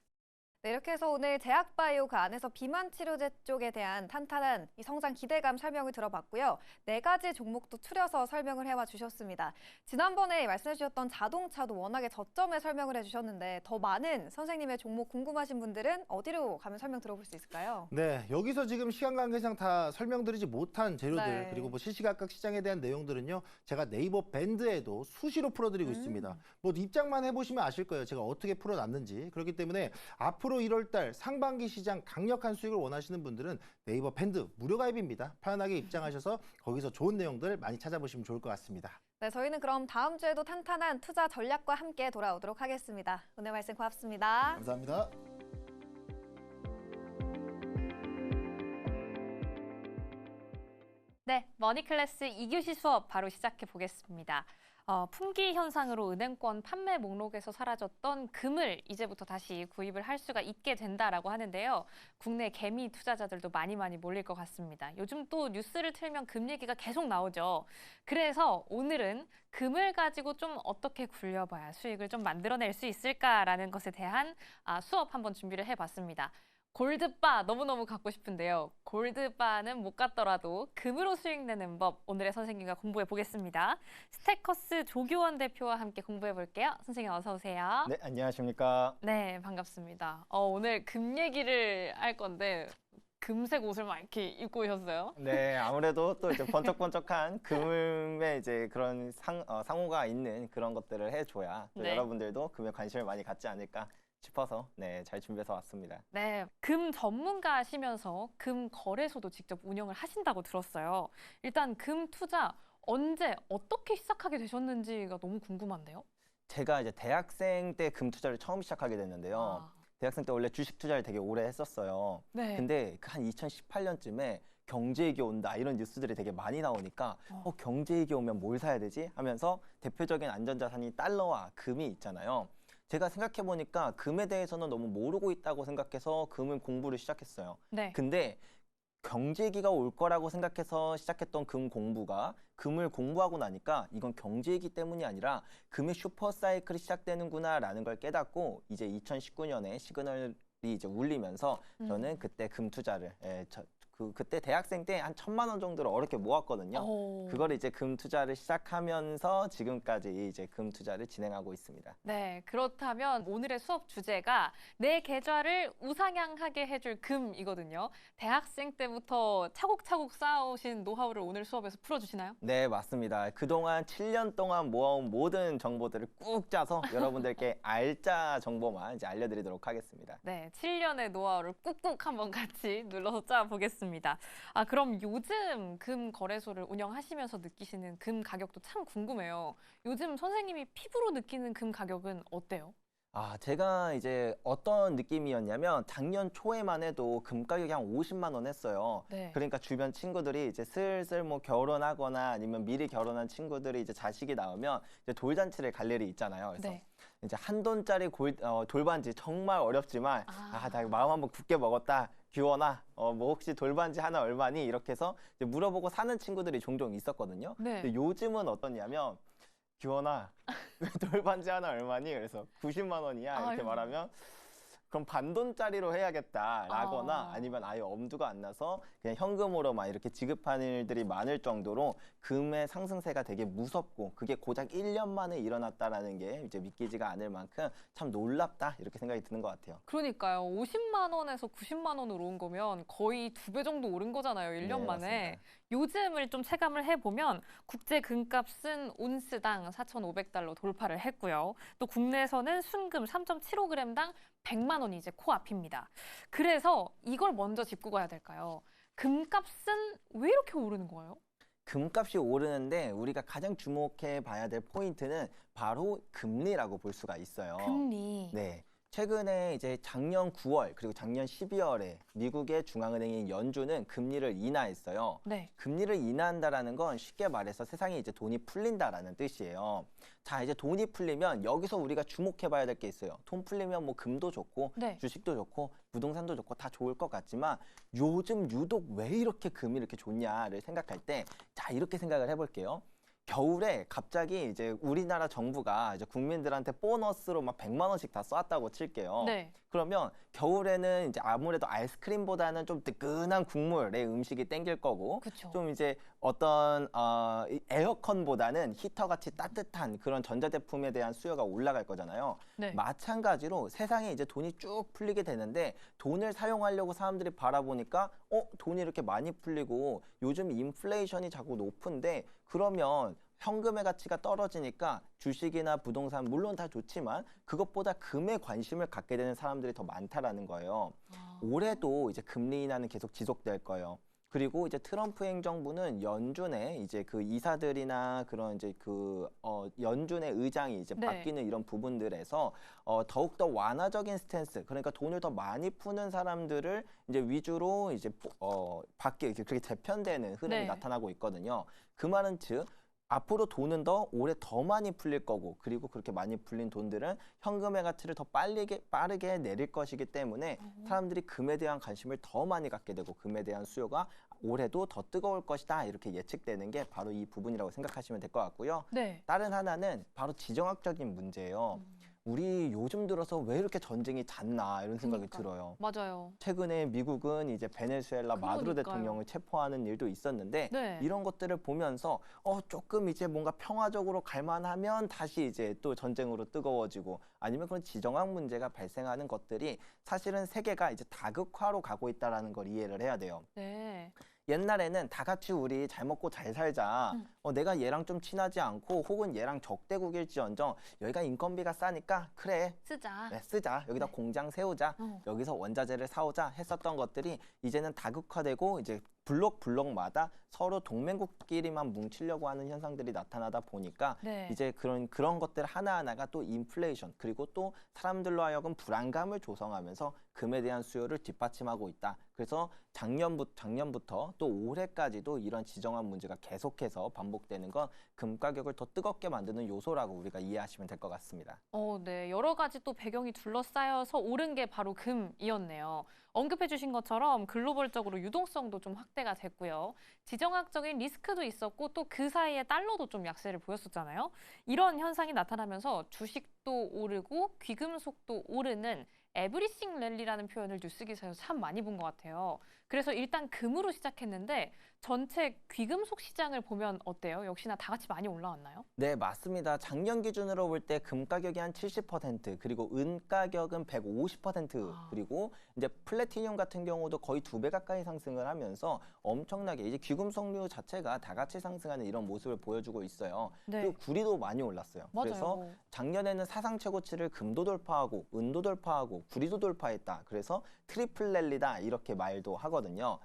네, 이렇게 해서 오늘 제약바이오 그 안에서 비만 치료제 쪽에 대한 탄탄한 이 성장 기대감 설명을 들어봤고요. 4가지 종목도 추려서 설명을 해와 주셨습니다. 지난번에 말씀해 주셨던 자동차도 워낙에 저점에 설명을 해주셨는데 더 많은 선생님의 종목 궁금하신 분들은 어디로 가면 설명 들어볼 수 있을까요? 네, 여기서 지금 시간 관계상 다 설명드리지 못한 재료들, 네. 그리고 뭐 실시각각 시장에 대한 내용들은요, 제가 네이버 밴드에도 수시로 풀어드리고 있습니다. 뭐 입장만 해보시면 아실 거예요. 제가 어떻게 풀어놨는지. 그렇기 때문에 앞으로 1월달 상반기 시장 강력한 수익을 원하시는 분들은 네이버 밴드 무료 가입입니다. 편안하게 입장하셔서 거기서 좋은 내용들 많이 찾아보시면 좋을 것 같습니다. 네, 저희는 그럼 다음 주에도 탄탄한 투자 전략과 함께 돌아오도록 하겠습니다. 오늘 말씀 고맙습니다. 감사합니다. 네, 머니클래스 2교시 수업 바로 시작해 보겠습니다. 품귀 현상으로 은행권 판매 목록에서 사라졌던 금을 이제부터 다시 구입을 할 수가 있게 된다라고 하는데요. 국내 개미 투자자들도 많이 몰릴 것 같습니다. 요즘 또 뉴스를 틀면 금 얘기가 계속 나오죠. 그래서 오늘은 금을 가지고 좀 어떻게 굴려봐야 수익을 좀 만들어낼 수 있을까라는 것에 대한 수업 한번 준비를 해봤습니다. 골드바 너무너무 갖고 싶은데요. 골드바는 못 갔더라도 금으로 수익 내는 법 오늘의 선생님과 공부해 보겠습니다. 스테커스 조교원 대표와 함께 공부해 볼게요. 선생님 어서 오세요. 네, 안녕하십니까. 네, 반갑습니다. 오늘 금 얘기를 할 건데 금색 옷을 막 이렇게 입고 오셨어요. 네, 아무래도 또 이제 번쩍번쩍한 금의 이제 그런 상호가 있는 그런 것들을 해줘야 또 네. 여러분들도 금에 관심을 많이 갖지 않을까 싶어서 네, 잘 준비해서 왔습니다. 네, 금 전문가시면서 금 거래소도 직접 운영을 하신다고 들었어요. 일단 금 투자 언제 어떻게 시작하게 되셨는지가 너무 궁금한데요. 제가 이제 대학생 때 금 투자를 처음 시작하게 됐는데요. 아, 대학생 때 원래 주식 투자를 되게 오래 했었어요. 네. 근데 그 한 2018년쯤에 경제위기 온다 이런 뉴스들이 되게 많이 나오니까 경제위기 오면 뭘 사야 되지? 하면서 대표적인 안전자산이 달러와 금이 있잖아요. 제가 생각해보니까 금에 대해서는 너무 모르고 있다고 생각해서 금을 공부를 시작했어요. 네. 근데 경제위기가 올 거라고 생각해서 시작했던 금 공부가 금을 공부하고 나니까 이건 경제위기 때문이 아니라 금의 슈퍼사이클이 시작되는구나라는 걸 깨닫고 이제 2019년에 시그널이 이제 울리면서 저는 그때 금 투자를 그때 대학생 때 한 1,000만 원 정도를 어렵게 모았거든요. 그걸 이제 금 투자를 시작하면서 지금까지 이제 금 투자를 진행하고 있습니다. 네, 그렇다면 오늘의 수업 주제가 내 계좌를 우상향하게 해줄 금이거든요. 대학생 때부터 차곡차곡 쌓아오신 노하우를 오늘 수업에서 풀어주시나요? 네, 맞습니다. 그동안 7년 동안 모아온 모든 정보들을 꾹 짜서 여러분들께 알짜 정보만 이제 알려드리도록 하겠습니다. 네, 7년의 노하우를 꾹꾹 한번 같이 눌러서 짜보겠습니다. 그럼 요즘 금 거래소를 운영하시면서 느끼시는 금 가격도 참 궁금해요. 요즘 선생님이 피부로 느끼는 금 가격은 어때요? 제가 이제 어떤 느낌이었냐면 작년 초에만 해도 금 가격이 한 50만 원 했어요. 네. 그러니까 주변 친구들이 이제 슬슬 뭐 결혼하거나 아니면 미리 결혼한 친구들이 이제 자식이 나오면 이제 돌잔치를 갈 일이 있잖아요. 그래서 네. 이제 한 돈짜리 돌반지 정말 어렵지만 나 이거 마음 한번 굳게 먹었다. 규원아, 뭐 혹시 돌반지 하나 얼마니? 이렇게 해서 이제 물어보고 사는 친구들이 종종 있었거든요. 네. 근데 요즘은 어떠냐면 규원아, 돌반지 하나 얼마니? 그래서 90만 원이야. 이렇게 아유. 말하면 그럼 반돈짜리로 해야겠다라거나 아니면 아예 엄두가 안 나서 그냥 현금으로만 이렇게 지급하는 일들이 많을 정도로 금의 상승세가 되게 무섭고 그게 고작 1년 만에 일어났다라는 게 이제 믿기지가 않을 만큼 참 놀랍다 이렇게 생각이 드는 것 같아요. 그러니까요. 50만 원에서 90만 원으로 온 거면 거의 2배 정도 오른 거잖아요. 1년 네, 만에. 맞습니다. 요즘을 좀 체감을 해보면 국제 금값은 온스당 4,500달러 돌파를 했고요. 또 국내에서는 순금 3.75g당 100만 원이 이제 코앞입니다. 그래서 이걸 먼저 짚고 가야 될까요? 금값은 왜 이렇게 오르는 거예요? 금값이 오르는데 우리가 가장 주목해 봐야 될 포인트는 바로 금리라고 볼 수가 있어요. 금리. 네. 최근에 이제 작년 9월 그리고 작년 12월에 미국의 중앙은행인 연준은 금리를 인하했어요. 네. 금리를 인하한다라는 건 쉽게 말해서 세상에 이제 돈이 풀린다라는 뜻이에요. 자, 이제 돈이 풀리면 여기서 우리가 주목해 봐야 될 게 있어요. 돈 풀리면 뭐 금도 좋고 네. 주식도 좋고 부동산도 좋고 다 좋을 것 같지만 요즘 유독 왜 이렇게 금이 이렇게 좋냐를 생각할 때 자, 이렇게 생각을 해볼게요. 겨울에 갑자기 이제 우리나라 정부가 이제 국민들한테 보너스로 막 100만 원씩 다 쐈다고 칠게요. 네. 그러면 겨울에는 이제 아무래도 아이스크림보다는 좀 뜨끈한 국물의 음식이 땡길 거고 그쵸. 좀 이제 어떤 이 에어컨보다는 히터같이 따뜻한 그런 전자제품에 대한 수요가 올라갈 거잖아요. 네. 마찬가지로 세상에 이제 돈이 쭉 풀리게 되는데 돈을 사용하려고 사람들이 바라보니까 돈이 이렇게 많이 풀리고 요즘 인플레이션이 자꾸 높은데 그러면 현금의 가치가 떨어지니까 주식이나 부동산 물론 다 좋지만 그것보다 금에 관심을 갖게 되는 사람들이 더 많다라는 거예요. 올해도 이제 금리 인하는 계속 지속될 거예요. 그리고 이제 트럼프 행정부는 연준에 이제 그 이사들이나 그런 이제 그 연준의 의장이 이제 네. 바뀌는 이런 부분들에서 더욱더 완화적인 스탠스, 그러니까 돈을 더 많이 푸는 사람들을 이제 위주로 이제 밖에 그렇게 재편되는 흐름이 네. 나타나고 있거든요. 그 말은 즉 앞으로 돈은 더 올해 더 많이 풀릴 거고, 그리고 그렇게 많이 풀린 돈들은 현금의 가치를 더 빠르게 내릴 것이기 때문에 사람들이 금에 대한 관심을 더 많이 갖게 되고 금에 대한 수요가 올해도 더 뜨거울 것이다, 이렇게 예측되는 게 바로 이 부분이라고 생각하시면 될 것 같고요. 네. 다른 하나는 바로 지정학적인 문제예요. 우리 요즘 들어서 왜 이렇게 전쟁이 잦나 이런 생각이 그러니까요. 들어요. 맞아요. 최근에 미국은 이제 베네수엘라 마두로 그러니까요. 대통령을 체포하는 일도 있었는데 네. 이런 것들을 보면서 조금 이제 뭔가 평화적으로 갈만하면 다시 이제 또 전쟁으로 뜨거워지고, 아니면 그런 지정학 문제가 발생하는 것들이 사실은 세계가 이제 다극화로 가고 있다라는 걸 이해를 해야 돼요. 네. 옛날에는 다 같이 우리 잘 먹고 잘 살자. 내가 얘랑 좀 친하지 않고 혹은 얘랑 적대국일지언정 여기가 인건비가 싸니까 그래, 쓰자. 네, 쓰자. 여기다 네. 공장 세우자. 여기서 원자재를 사오자 했었던 것들이 이제는 다극화되고 이제 블록마다 서로 동맹국끼리만 뭉치려고 하는 현상들이 나타나다 보니까 네. 이제 그런 것들 하나하나가 또 인플레이션, 그리고 또 사람들로 하여금 불안감을 조성하면서 금에 대한 수요를 뒷받침하고 있다. 그래서 작년부터 또 올해까지도 이런 지정학 문제가 계속해서 반복되는 건 금 가격을 더 뜨겁게 만드는 요소라고 우리가 이해하시면 될 것 같습니다. 네. 여러 가지 또 배경이 둘러싸여서 오른 게 바로 금이었네요. 언급해 주신 것처럼 글로벌적으로 유동성도 좀 확대가 됐고요. 지정학적인 리스크도 있었고 또 그 사이에 달러도 좀 약세를 보였었잖아요. 이런 현상이 나타나면서 주식도 오르고 귀금속도 오르는 에브리싱 랠리라는 표현을 뉴스 기사에서 참 많이 본 것 같아요. 그래서 일단 금으로 시작했는데 전체 귀금속 시장을 보면 어때요? 역시나 다 같이 많이 올라왔나요? 네, 맞습니다. 작년 기준으로 볼 때 금 가격이 한 70%, 그리고 은 가격은 150%, 그리고 이제 플래티늄 같은 경우도 거의 2배 가까이 상승을 하면서 엄청나게 이제 귀금속류 자체가 다 같이 상승하는 이런 모습을 보여주고 있어요. 네. 그리고 구리도 많이 올랐어요. 맞아요. 그래서 작년에는 사상 최고치를 금도 돌파하고 은도 돌파하고 구리도 돌파했다. 그래서 트리플 랠리다, 이렇게 말도 하거든요.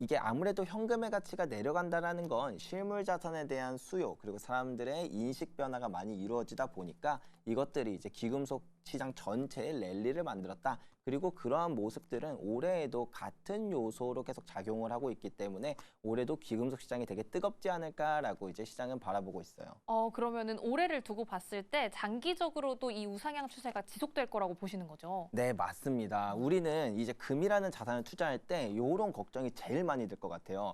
이게 아무래도 현금의 가치가 내려간다라는 건 실물 자산에 대한 수요, 그리고 사람들의 인식 변화가 많이 이루어지다 보니까 이것들이 이제 귀금속 시장 전체의 랠리를 만들었다. 그리고 그러한 모습들은 올해에도 같은 요소로 계속 작용을 하고 있기 때문에 올해도 귀금속 시장이 되게 뜨겁지 않을까라고 이제 시장은 바라보고 있어요. 그러면은 올해를 두고 봤을 때 장기적으로도 이 우상향 추세가 지속될 거라고 보시는 거죠? 네, 맞습니다. 우리는 이제 금이라는 자산을 투자할 때 이런 걱정이 제일 많이 들 것 같아요.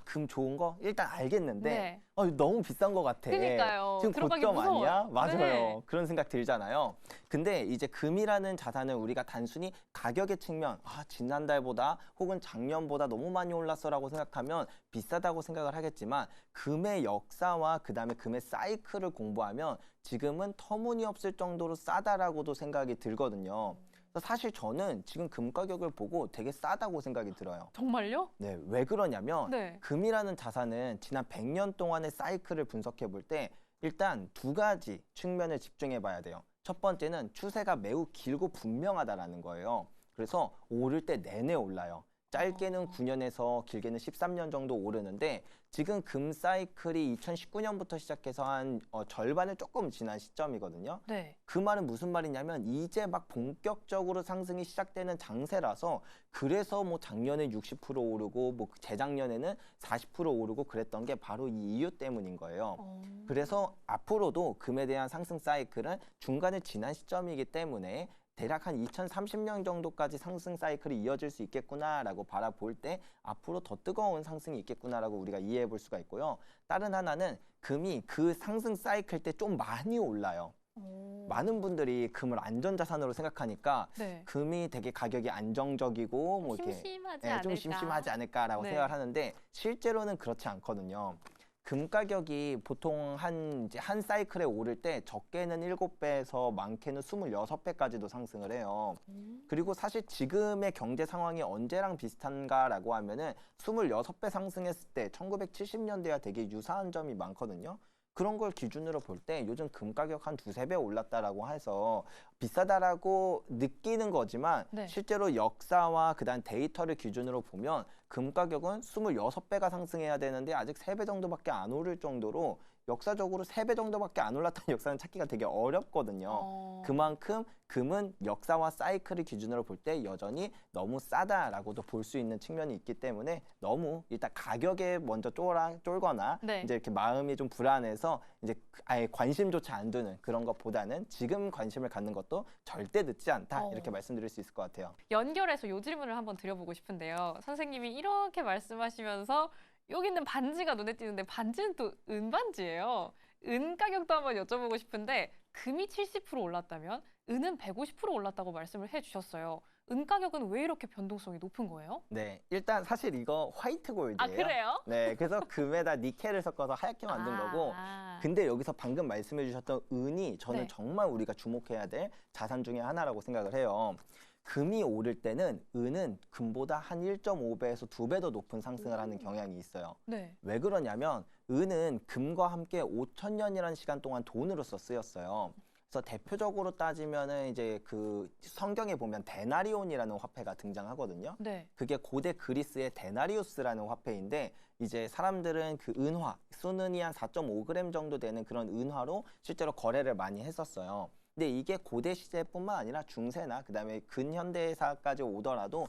금 좋은 거 일단 알겠는데 네. 너무 비싼 것 같아. 그러니까요. 지금 들어가기 고점 무서워요. 아니야? 맞아요. 네. 그런 생각 들잖아요. 근데 이제 금이라는 자산을 우리가 단순히 가격의 측면, 지난달보다 혹은 작년보다 너무 많이 올랐어라고 생각하면 비싸다고 생각을 하겠지만, 금의 역사와 그다음에 금의 사이클을 공부하면 지금은 터무니없을 정도로 싸다라고도 생각이 들거든요. 사실 저는 지금 금 가격을 보고 되게 싸다고 생각이 들어요. 정말요? 네, 왜 그러냐면 네. 금이라는 자산은 지난 100년 동안의 사이클을 분석해 볼 때 일단 두 가지 측면을 집중해 봐야 돼요. 첫 번째는 추세가 매우 길고 분명하다라는 거예요. 그래서 오를 때 내내 올라요. 짧게는 9년에서 길게는 13년 정도 오르는데, 지금 금 사이클이 2019년부터 시작해서 한 절반을 조금 지난 시점이거든요. 네. 그 말은 무슨 말이냐면 이제 막 본격적으로 상승이 시작되는 장세라서, 그래서 뭐 작년에 60% 오르고 뭐 재작년에는 40% 오르고 그랬던 게 바로 이 이유 때문인 거예요. 그래서 앞으로도 금에 대한 상승 사이클은 중간을 지난 시점이기 때문에 대략 한 2030년 정도까지 상승 사이클이 이어질 수 있겠구나라고 바라볼 때 앞으로 더 뜨거운 상승이 있겠구나라고 우리가 이해해 볼 수가 있고요. 다른 하나는 금이 그 상승 사이클 때 좀 많이 올라요. 많은 분들이 금을 안전자산으로 생각하니까 네. 금이 되게 가격이 안정적이고 뭐 이렇게 심심하지 좀 않을까? 심심하지 않을까라고 네. 생각을 하는데, 실제로는 그렇지 않거든요. 금 가격이 보통 한 사이클에 오를 때 적게는 7배에서 많게는 26배까지도 상승을 해요. 그리고 사실 지금의 경제 상황이 언제랑 비슷한가라고 하면은 26배 상승했을 때 1970년대와 되게 유사한 점이 많거든요. 그런 걸 기준으로 볼 때 요즘 금 가격 한 두세 배 올랐다라고 해서 비싸다라고 느끼는 거지만 네. 실제로 역사와 그다음 데이터를 기준으로 보면 금 가격은 26배가 상승해야 되는데 아직 3배 정도밖에 안 오를 정도로 역사적으로 3배 정도밖에 안 올랐다는 역사는 찾기가 되게 어렵거든요. 그만큼 금은 역사와 사이클을 기준으로 볼 때 여전히 너무 싸다라고도 볼 수 있는 측면이 있기 때문에 너무 일단 가격에 먼저 쫄거나 네. 이제 이렇게 마음이 좀 불안해서 이제 아예 관심조차 안 두는 그런 것보다는 지금 관심을 갖는 것도 절대 늦지 않다 이렇게 말씀드릴 수 있을 것 같아요. 연결해서 요 질문을 한번 드려보고 싶은데요. 선생님이 이렇게 말씀하시면서 여기 있는 반지가 눈에 띄는데 반지는 또 은반지예요. 은 가격도 한번 여쭤보고 싶은데 금이 70% 올랐다면 은은 150% 올랐다고 말씀을 해주셨어요. 은 가격은 왜 이렇게 변동성이 높은 거예요? 네, 일단 사실 이거 화이트 골드예요. 아, 그래요? 네, 그래서 금에다 니켈을 섞어서 하얗게 만든 거고 근데 여기서 방금 말씀해 주셨던 은이 저는 네. 정말 우리가 주목해야 될 자산 중에 하나라고 생각을 해요. 금이 오를 때는 은은 금보다 한 1.5배에서 2배 더 높은 상승을 하는 경향이 있어요. 네. 왜 그러냐면 은은 금과 함께 5,000년이라는 시간 동안 돈으로서 쓰였어요. 그래서 대표적으로 따지면은 이제 그 성경에 보면 데나리온이라는 화폐가 등장하거든요. 네. 그게 고대 그리스의 데나리우스라는 화폐인데 이제 사람들은 그 은화, 순은이 한 4.5g 정도 되는 그런 은화로 실제로 거래를 많이 했었어요. 근데 이게 고대 시대뿐만 아니라 중세나 그다음에 근현대사까지 오더라도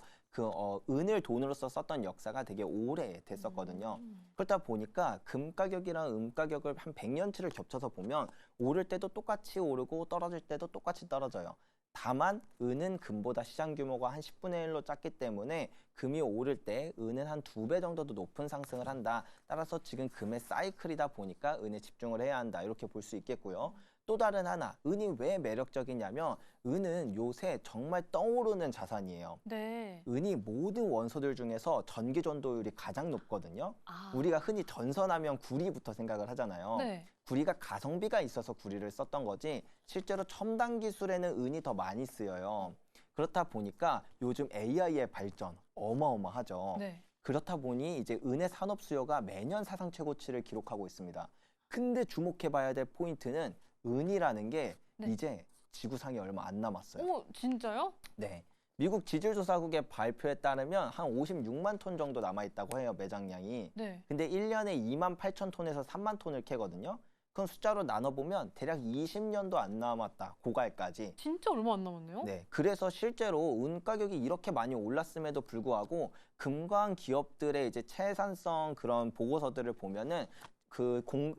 은을 돈으로서 썼던 역사가 되게 오래 됐었거든요. 그렇다 보니까 금 가격이랑 은 가격을 한 100년치를 겹쳐서 보면 오를 때도 똑같이 오르고 떨어질 때도 똑같이 떨어져요. 다만 은은 금보다 시장 규모가 한 10분의 1로 작기 때문에 금이 오를 때 은은 한 2배 정도 더 높은 상승을 한다. 따라서 지금 금의 사이클이다 보니까 은에 집중을 해야 한다. 이렇게 볼 수 있겠고요. 또 다른 하나, 은이 왜 매력적이냐면 은은 요새 정말 떠오르는 자산이에요. 네. 은이 모든 원소들 중에서 전기 전도율이 가장 높거든요. 아. 우리가 흔히 전선하면 구리부터 생각을 하잖아요. 네. 구리가 가성비가 있어서 구리를 썼던 거지 실제로 첨단 기술에는 은이 더 많이 쓰여요. 그렇다 보니까 요즘 AI의 발전 어마어마하죠. 네. 그렇다 보니 이제 은의 산업 수요가 매년 사상 최고치를 기록하고 있습니다. 근데 주목해 봐야 될 포인트는 은이라는 게 네. 이제 지구상에 얼마 안 남았어요. 오, 진짜요? 네. 미국 지질조사국의 발표에 따르면 한 56만 톤 정도 남아있다고 해요, 매장량이. 네. 근데 1년에 2만 8천 톤에서 3만 톤을 캐거든요. 그럼 숫자로 나눠보면 대략 20년도 안 남았다, 고갈까지. 진짜 얼마 안 남았네요? 네, 그래서 실제로 은 가격이 이렇게 많이 올랐음에도 불구하고 금광 기업들의 이제 채산성 그런 보고서들을 보면은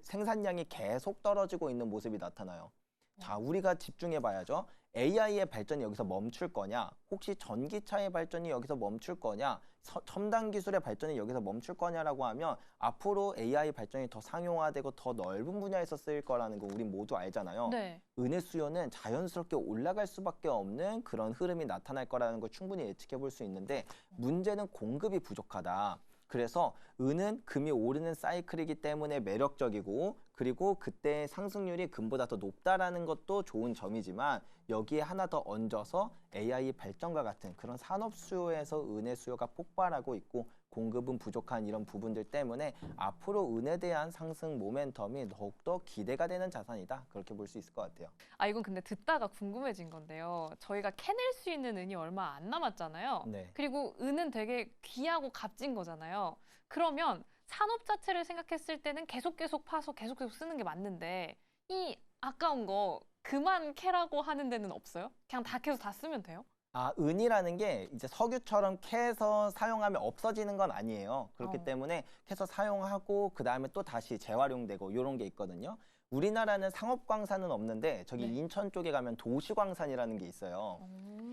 생산량이 계속 떨어지고 있는 모습이 나타나요. 자, 우리가 집중해 봐야죠. AI의 발전이 여기서 멈출 거냐? 혹시 전기차의 발전이 여기서 멈출 거냐? 첨단 기술의 발전이 여기서 멈출 거냐라고 하면 앞으로 AI 발전이 더 상용화되고 더 넓은 분야에서 쓰일 거라는 거 우리 모두 알잖아요. 네. 은의 수요는 자연스럽게 올라갈 수밖에 없는 그런 흐름이 나타날 거라는 걸 충분히 예측해 볼 수 있는데 문제는 공급이 부족하다. 그래서 은은 금이 오르는 사이클이기 때문에 매력적이고 그리고 그때 상승률이 금보다 더 높다라는 것도 좋은 점이지만 여기에 하나 더 얹어서 AI 발전과 같은 그런 산업 수요에서 은의 수요가 폭발하고 있고 공급은 부족한 이런 부분들 때문에 앞으로 은에 대한 상승 모멘텀이 더욱더 기대가 되는 자산이다. 그렇게 볼 수 있을 것 같아요. 아, 이건 근데 듣다가 궁금해진 건데요. 저희가 캐낼 수 있는 은이 얼마 안 남았잖아요. 네. 그리고 은은 되게 귀하고 값진 거잖아요. 그러면 산업 자체를 생각했을 때는 계속 파서 계속 쓰는 게 맞는데 이 아까운 거 그만 캐라고 하는 데는 없어요? 그냥 다 캐서 다 쓰면 돼요? 아, 은이라는 게 이제 석유처럼 캐서 사용하면 없어지는 건 아니에요. 그렇기 때문에 캐서 사용하고 그 다음에 또 다시 재활용되고 이런 게 있거든요. 우리나라는 상업광산은 없는데 저기 네. 인천 쪽에 가면 도시광산이라는 게 있어요.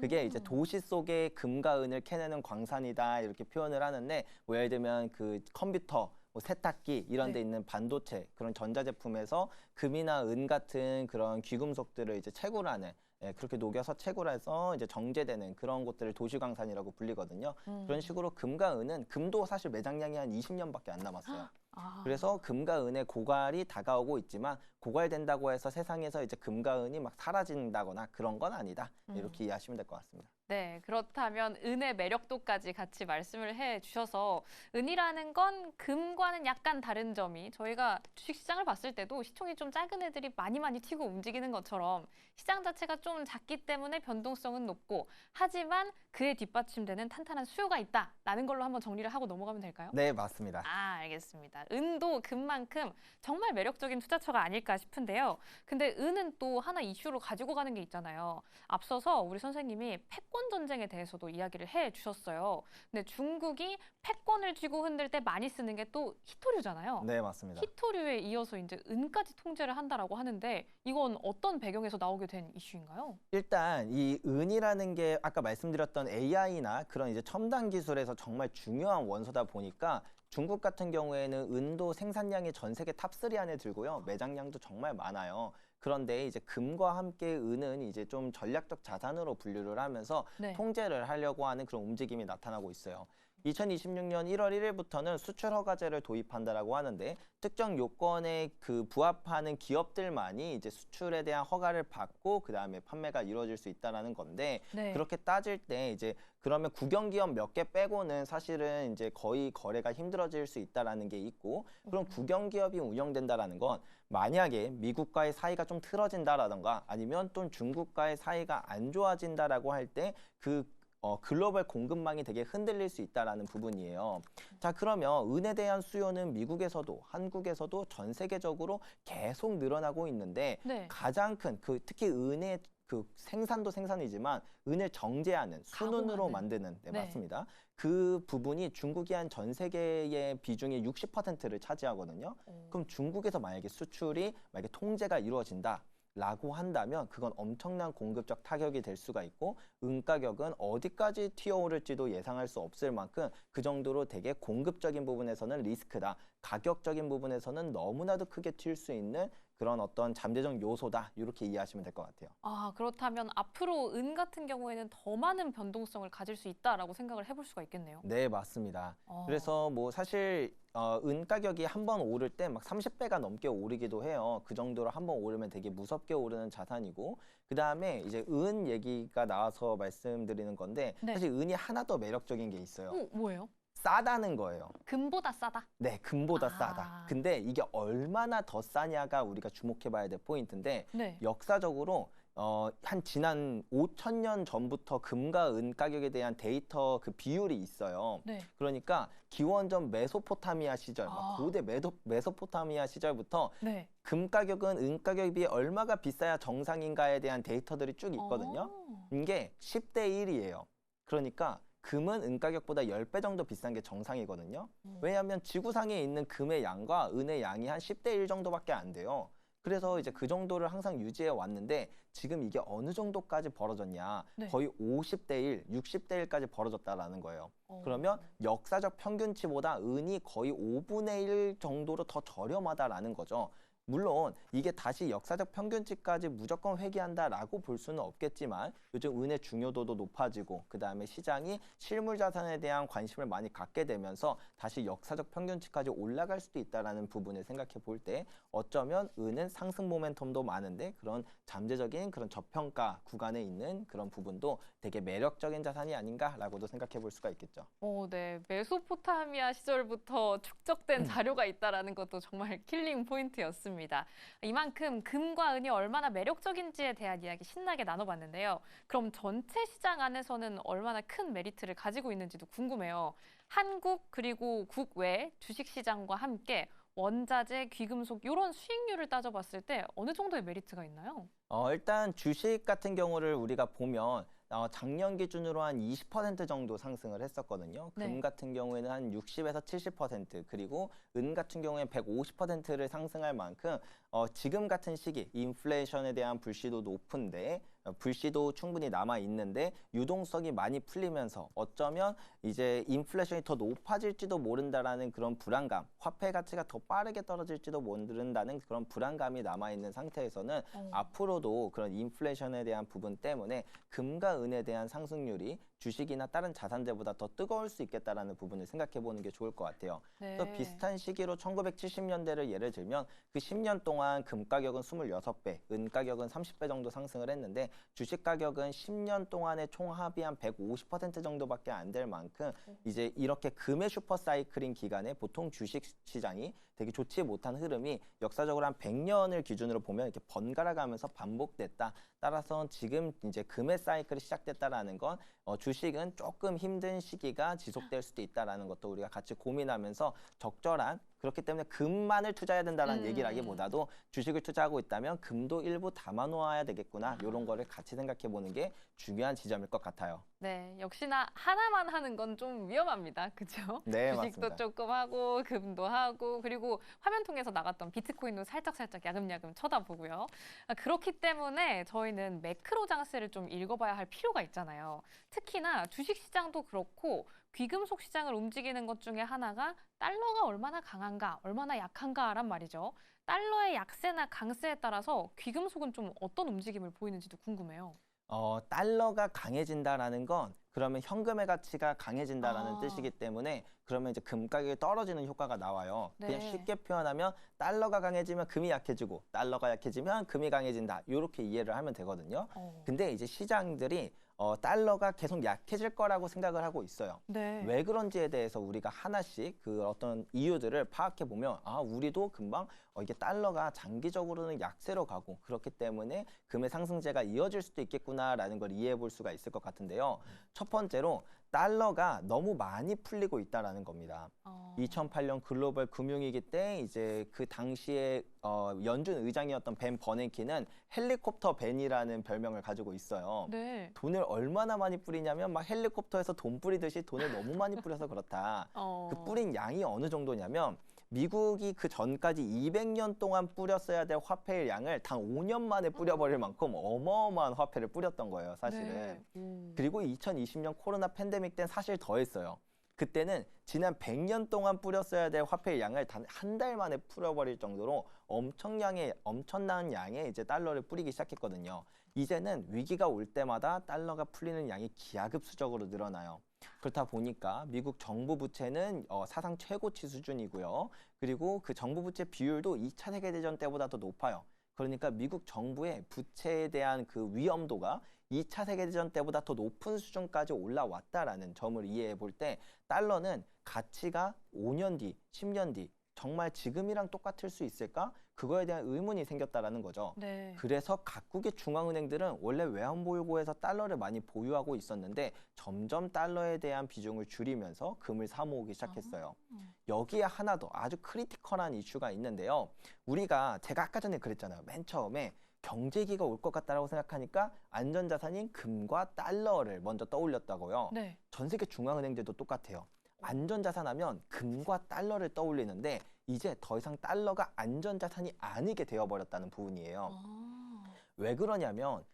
그게 이제 도시 속에 금과 은을 캐내는 광산이다 이렇게 표현을 하는데 뭐 예를 들면 그 컴퓨터, 뭐 세탁기 이런 데 네. 있는 반도체 그런 전자제품에서 금이나 은 같은 그런 귀금속들을 이제 채굴하는 그렇게 녹여서 채굴해서 이제 정제되는 그런 곳들을 도시광산이라고 불리거든요. 그런 식으로 금과 은은 금도 사실 매장량이 한 20년밖에 안 남았어요. 아. 그래서 금과 은의 고갈이 다가오고 있지만 고갈된다고 해서 세상에서 이제 금과 은이 막 사라진다거나 그런 건 아니다. 이렇게 이해하시면 될 것 같습니다. 네, 그렇다면 은의 매력도까지 같이 말씀을 해주셔서 은이라는 건 금과는 약간 다른 점이 저희가 주식시장을 봤을 때도 시총이 좀 작은 애들이 많이 튀고 움직이는 것처럼 시장 자체가 좀 작기 때문에 변동성은 높고 하지만 그에 뒷받침되는 탄탄한 수요가 있다라는 걸로 한번 정리를 하고 넘어가면 될까요? 네, 맞습니다. 아, 알겠습니다. 은도 금만큼 정말 매력적인 투자처가 아닐까 싶은데요. 근데 은은 또 하나 이슈로 가지고 가는 게 있잖아요. 앞서서 우리 선생님이 패권 전쟁에 대해서도 이야기를 해 주셨어요. 근데 중국이 패권을 쥐고 흔들 때 많이 쓰는 게 또 희토류잖아요. 네, 맞습니다. 희토류에 이어서 이제 은까지 통제를 한다라고 하는데 이건 어떤 배경에서 나오게 된 이슈인가요? 일단 이 은이라는 게 아까 말씀드렸던 AI나 그런 이제 첨단 기술에서 정말 중요한 원소다 보니까 중국 같은 경우에는 은도 생산량이 전 세계 탑3 안에 들고요. 매장량도 정말 많아요. 그런데 이제 금과 함께 은은 이제 좀 전략적 자산으로 분류를 하면서 네. 통제를 하려고 하는 그런 움직임이 나타나고 있어요. 2026년 1월 1일부터는 수출 허가제를 도입한다라고 하는데 특정 요건에 부합하는 기업들만이 이제 수출에 대한 허가를 받고 그다음에 판매가 이루어질 수 있다라는 건데 네. 그렇게 따질 때 이제 그러면 국영 기업 몇 개 빼고는 사실은 이제 거의 거래가 힘들어질 수 있다라는 게 있고 그럼 국영 기업이 운영된다라는 건 만약에 미국과의 사이가 좀 틀어진다라던가 아니면 또 중국과의 사이가 안 좋아진다라고 할 때 글로벌 공급망이 되게 흔들릴 수 있다라는 부분이에요. 자, 그러면 은에 대한 수요는 미국에서도 한국에서도 전 세계적으로 계속 늘어나고 있는데 네. 가장 큰 특히 은의 생산도 생산이지만 은을 정제하는 순은으로 가공하는. 만드는 네, 네. 맞습니다. 그 부분이 중국이 한 전 세계의 비중의 60%를 차지하거든요. 그럼 중국에서 만약에 수출이 만약에 통제가 이루어진다. 라고 한다면 그건 엄청난 공급적 타격이 될 수가 있고 은 가격은 어디까지 튀어오를지도 예상할 수 없을 만큼 그 정도로 되게 공급적인 부분에서는 리스크다. 가격적인 부분에서는 너무나도 크게 튈 수 있는 그런 어떤 잠재적 요소다. 이렇게 이해하시면 될 것 같아요. 아, 그렇다면 앞으로 은 같은 경우에는 더 많은 변동성을 가질 수 있다라고 생각을 해볼 수가 있겠네요. 네, 맞습니다. 어. 그래서 뭐 사실 은 가격이 한 번 오를 때 막 30배가 넘게 오르기도 해요. 그 정도로 한 번 오르면 되게 무섭게 오르는 자산이고 그다음에 이제 은 얘기가 나와서 말씀드리는 건데 네. 사실 은이 하나 더 매력적인 게 있어요. 뭐예요? 싸다는 거예요. 금보다 싸다? 네, 금보다 아. 싸다. 근데 이게 얼마나 더 싸냐가 우리가 주목해봐야 될 포인트인데 네. 역사적으로 한 지난 5,000년 전부터 금과 은 가격에 대한 데이터 비율이 있어요. 네. 그러니까 기원전 메소포타미아 시절, 막 고대 메소포타미아 시절부터 네. 금 가격은 은 가격에 비해 얼마가 비싸야 정상인가에 대한 데이터들이 쭉 있거든요. 이게 10대 1이에요. 그러니까 금은 은 가격보다 10배 정도 비싼 게 정상이거든요. 왜냐하면 지구상에 있는 금의 양과 은의 양이 한 10대 1 정도밖에 안 돼요. 그래서 이제 그 정도를 항상 유지해 왔는데 지금 이게 어느 정도까지 벌어졌냐. 네. 거의 50대 1, 60대 1까지 벌어졌다라는 거예요. 그러면 역사적 평균치보다 은이 거의 5분의 1 정도로 더 저렴하다라는 거죠. 물론 이게 다시 역사적 평균치까지 무조건 회귀한다라고 볼 수는 없겠지만 요즘 은의 중요도도 높아지고 그다음에 시장이 실물 자산에 대한 관심을 많이 갖게 되면서 다시 역사적 평균치까지 올라갈 수도 있다라는 부분을 생각해 볼 때 어쩌면 은은 상승 모멘텀도 많은데 그런 잠재적인 그런 저평가 구간에 있는 그런 부분도 되게 매력적인 자산이 아닌가라고도 생각해 볼 수가 있겠죠. 네. 메소포타미아 시절부터 축적된 자료가 있다라는 것도 정말 킬링 포인트였습니다. 이만큼 금과 은이 얼마나 매력적인지에 대한 이야기 신나게 나눠봤는데요. 그럼 전체 시장 안에서는 얼마나 큰 메리트를 가지고 있는지도 궁금해요. 한국 그리고 국외 주식시장과 함께 원자재, 귀금속 이런 수익률을 따져봤을 때 어느 정도의 메리트가 있나요? 일단 주식 같은 경우를 우리가 보면 작년 기준으로 한 20% 정도 상승을 했었거든요. 네. 금 같은 경우에는 한 60에서 70% 그리고 은 같은 경우에 150%를 상승할 만큼 지금 같은 시기 인플레이션에 대한 불씨도 높은데 불씨도 충분히 남아 있는데 유동성이 많이 풀리면서 어쩌면 이제 인플레이션이 더 높아질지도 모른다라는 그런 불안감, 화폐 가치가 더 빠르게 떨어질지도 모른다는 그런 불안감이 남아 있는 상태에서는 앞으로도 그런 인플레이션에 대한 부분 때문에 금과 은에 대한 상승률이 주식이나 다른 자산재보다 더 뜨거울 수 있겠다라는 부분을 생각해 보는 게 좋을 것 같아요. 네. 또 비슷한 시기로 1970년대를 예를 들면 그 10년 동안 동안 금 가격은 26배, 은 가격은 30배 정도 상승을 했는데 주식 가격은 10년 동안의 총합이 한 150% 정도밖에 안 될 만큼 이제 이렇게 금의 슈퍼 사이클인 기간에 보통 주식 시장이 되게 좋지 못한 흐름이 역사적으로 한 100년을 기준으로 보면 이렇게 번갈아 가면서 반복됐다. 따라서 지금 이제 금의 사이클이 시작됐다라는 건 주식은 조금 힘든 시기가 지속될 수도 있다라는 것도 우리가 같이 고민하면서 적절한 그렇기 때문에 금만을 투자해야 된다는 얘기라기보다도 주식을 투자하고 있다면 금도 일부 담아 놓아야 되겠구나. 이런 거를 같이 생각해 보는 게 중요한 지점일 것 같아요. 네, 역시나 하나만 하는 건 좀 위험합니다. 그죠? 네, 주식도 맞습니다. 조금 하고 금도 하고 그리고 화면 통해서 나갔던 비트코인도 살짝살짝 야금야금 쳐다보고요. 그렇기 때문에 저희는 매크로 장세를 좀 읽어봐야 할 필요가 있잖아요. 특히나 주식 시장도 그렇고 귀금속 시장을 움직이는 것 중에 하나가 달러가 얼마나 강한가, 얼마나 약한가란 말이죠. 달러의 약세나 강세에 따라서 귀금속은 좀 어떤 움직임을 보이는지도 궁금해요. 달러가 강해진다라는 건 그러면 현금의 가치가 강해진다라는 아. 뜻이기 때문에 그러면 이제 금 가격이 떨어지는 효과가 나와요. 그냥 네. 쉽게 표현하면 달러가 강해지면 금이 약해지고 달러가 약해지면 금이 강해진다. 이렇게 이해를 하면 되거든요. 근데 이제 시장들이 달러가 계속 약해질 거라고 생각을 하고 있어요. 네. 왜 그런지에 대해서 우리가 하나씩 그 어떤 이유들을 파악해 보면 우리도 금방 이게 달러가 장기적으로는 약세로 가고 그렇기 때문에 금의 상승세가 이어질 수도 있겠구나라는 걸 이해해 볼 수가 있을 것 같은데요. 첫 번째로 달러가 너무 많이 풀리고 있다라는 겁니다. 2008년 글로벌 금융위기 때 이제 그 당시에 연준 의장이었던 벤 버냉키는 헬리콥터 벤이라는 별명을 가지고 있어요. 네. 돈을 얼마나 많이 뿌리냐면 막 헬리콥터에서 돈 뿌리듯이 돈을 너무 많이 뿌려서 그렇다. 그 뿌린 양이 어느 정도냐면 미국이 그 전까지 200년 동안 뿌렸어야 될 화폐의 양을 단 5년 만에 뿌려버릴 만큼 어마어마한 화폐를 뿌렸던 거예요, 사실은. 네. 그리고 2020년 코로나 팬데믹 때는 사실 더 했어요. 그때는 지난 100년 동안 뿌렸어야 될 화폐의 양을 단 한 달 만에 풀어버릴 정도로 엄청난 양의 이제 달러를 뿌리기 시작했거든요. 이제는 위기가 올 때마다 달러가 풀리는 양이 기하급수적으로 늘어나요. 그렇다 보니까 미국 정부 부채는 사상 최고치 수준이고요. 그리고 그 정부 부채 비율도 2차 세계대전 때보다 더 높아요. 그러니까 미국 정부의 부채에 대한 그 위험도가 2차 세계대전 때보다 더 높은 수준까지 올라왔다라는 점을 이해해 볼 때 달러는 가치가 5년 뒤, 10년 뒤 정말 지금이랑 똑같을 수 있을까? 그거에 대한 의문이 생겼다라는 거죠. 네. 그래서 각국의 중앙은행들은 원래 외환보유고에서 달러를 많이 보유하고 있었는데 점점 달러에 대한 비중을 줄이면서 금을 사 모으기 시작했어요. 여기에 하나 더 아주 크리티컬한 이슈가 있는데요. 제가 아까 전에 그랬잖아요. 맨 처음에 경제기가 올 것 같다라고 생각하니까 안전자산인 금과 달러를 먼저 떠올렸다고요. 네. 전 세계 중앙은행들도 똑같아요. 안전자산 하면 금과 달러를 떠올리는데 이제 더 이상 달러가 안전자산이 아니게 되어버렸다는 부분이에요. 왜 그러냐면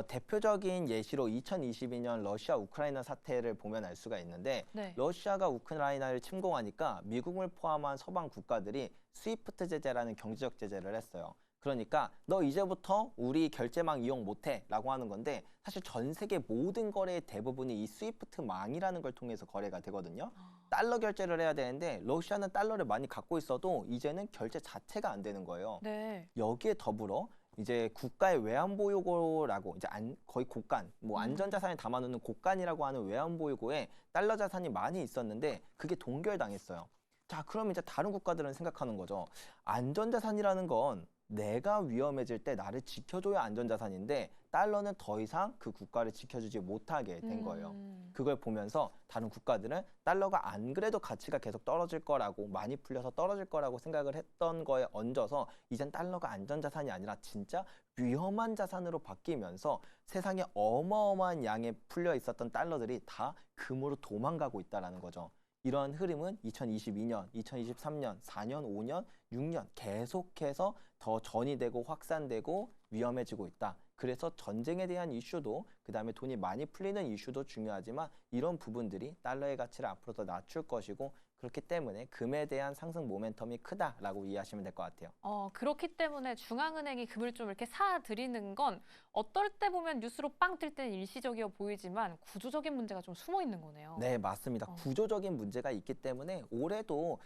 대표적인 예시로 2022년 러시아 우크라이나 사태를 보면 알 수가 있는데 네. 러시아가 우크라이나를 침공하니까 미국을 포함한 서방 국가들이 스위프트 제재라는 경제적 제재를 했어요. 그러니까 너 이제부터 우리 결제망 이용 못해 라고 하는 건데 사실 전 세계 모든 거래의 대부분이 이 스위프트망이라는 걸 통해서 거래가 되거든요. 달러 결제를 해야 되는데 러시아는 달러를 많이 갖고 있어도 이제는 결제 자체가 안 되는 거예요. 네. 여기에 더불어 이제 국가의 외환보유고라고 이제 거의 고간, 안전자산을 담아놓는 고간이라고 하는 외환보유고에 달러 자산이 많이 있었는데 그게 동결당했어요. 자, 그럼 이제 다른 국가들은 생각하는 거죠. 안전자산이라는 건 내가 위험해질 때 나를 지켜줘야 안전자산인데 달러는 더 이상 그 국가를 지켜주지 못하게 된 거예요. 그걸 보면서 다른 국가들은 달러가 안 그래도 가치가 계속 떨어질 거라고 많이 풀려서 떨어질 거라고 생각을 했던 거에 얹어서 이젠 달러가 안전자산이 아니라 진짜 위험한 자산으로 바뀌면서 세상에 어마어마한 양에 풀려 있었던 달러들이 다 금으로 도망가고 있다는 거죠. 이런 흐름은 2022년, 2023년, 4년, 5년, 6년 계속해서 더 전이되고 확산되고 위험해지고 있다. 그래서 전쟁에 대한 이슈도 그다음에 돈이 많이 풀리는 이슈도 중요하지만 이런 부분들이 달러의 가치를 앞으로 더 낮출 것이고 그렇기 때문에 금에 대한 상승 모멘텀이 크다라고 이해하시면 될 것 같아요. 그렇기 때문에 중앙은행이 금을 좀 이렇게 사들이는 건 어떨 때 보면 뉴스로 빵 뜰 때는 일시적이어 보이지만 구조적인 문제가 좀 숨어 있는 거네요. 네, 맞습니다. 구조적인 문제가 있기 때문에 올해도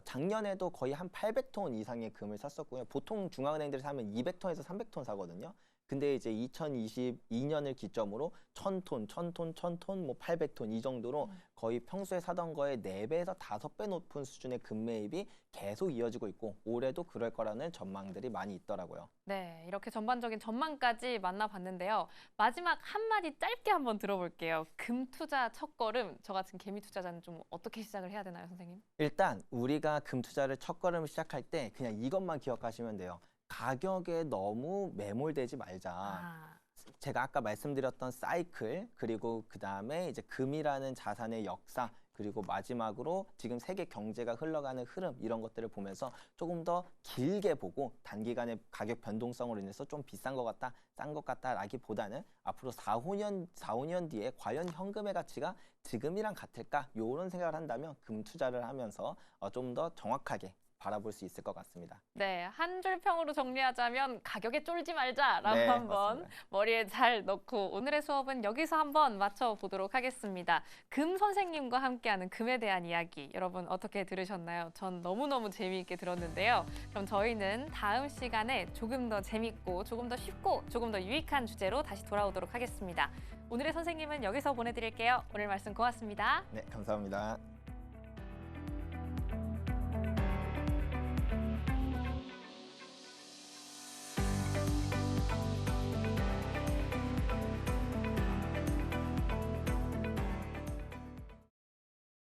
작년에도 거의 한 800톤 이상의 금을 샀었고요. 보통 중앙은행들이 사면 200톤에서 300톤 사거든요. 근데 이제 2022년을 기점으로 1000톤, 1000톤, 1000톤, 뭐 800톤 이 정도로 거의 평소에 사던 거에 4배에서 5배 높은 수준의 금 매입이 계속 이어지고 있고 올해도 그럴 거라는 전망들이 많이 있더라고요. 네, 이렇게 전반적인 전망까지 만나봤는데요. 마지막 한마디 짧게 한번 들어볼게요. 금 투자 첫걸음, 저 같은 개미 투자자는 좀 어떻게 시작을 해야 되나요, 선생님? 일단 우리가 금 투자를 첫걸음을 시작할 때 그냥 이것만 기억하시면 돼요. 가격에 너무 매몰되지 말자. 제가 아까 말씀드렸던 사이클, 그리고 그 다음에 이제 금이라는 자산의 역사, 그리고 마지막으로 지금 세계 경제가 흘러가는 흐름 이런 것들을 보면서 조금 더 길게 보고 단기간의 가격 변동성으로 인해서 좀 비싼 것 같다, 싼 것 같다라기보다는 앞으로 4, 5년 뒤에 과연 현금의 가치가 지금이랑 같을까? 이런 생각을 한다면 금 투자를 하면서 좀 더 정확하게 바라볼 수 있을 것 같습니다. 네, 한 줄 평으로 정리하자면 가격에 쫄지 말자라고 네, 한번 맞습니다. 머리에 잘 넣고 오늘의 수업은 여기서 한번 맞춰보도록 하겠습니다. 금 선생님과 함께하는 금에 대한 이야기 여러분 어떻게 들으셨나요? 전 너무너무 재미있게 들었는데요. 그럼 저희는 다음 시간에 조금 더 재밌고 조금 더 쉽고 조금 더 유익한 주제로 다시 돌아오도록 하겠습니다. 오늘의 선생님은 여기서 보내드릴게요. 오늘 말씀 고맙습니다. 네, 감사합니다.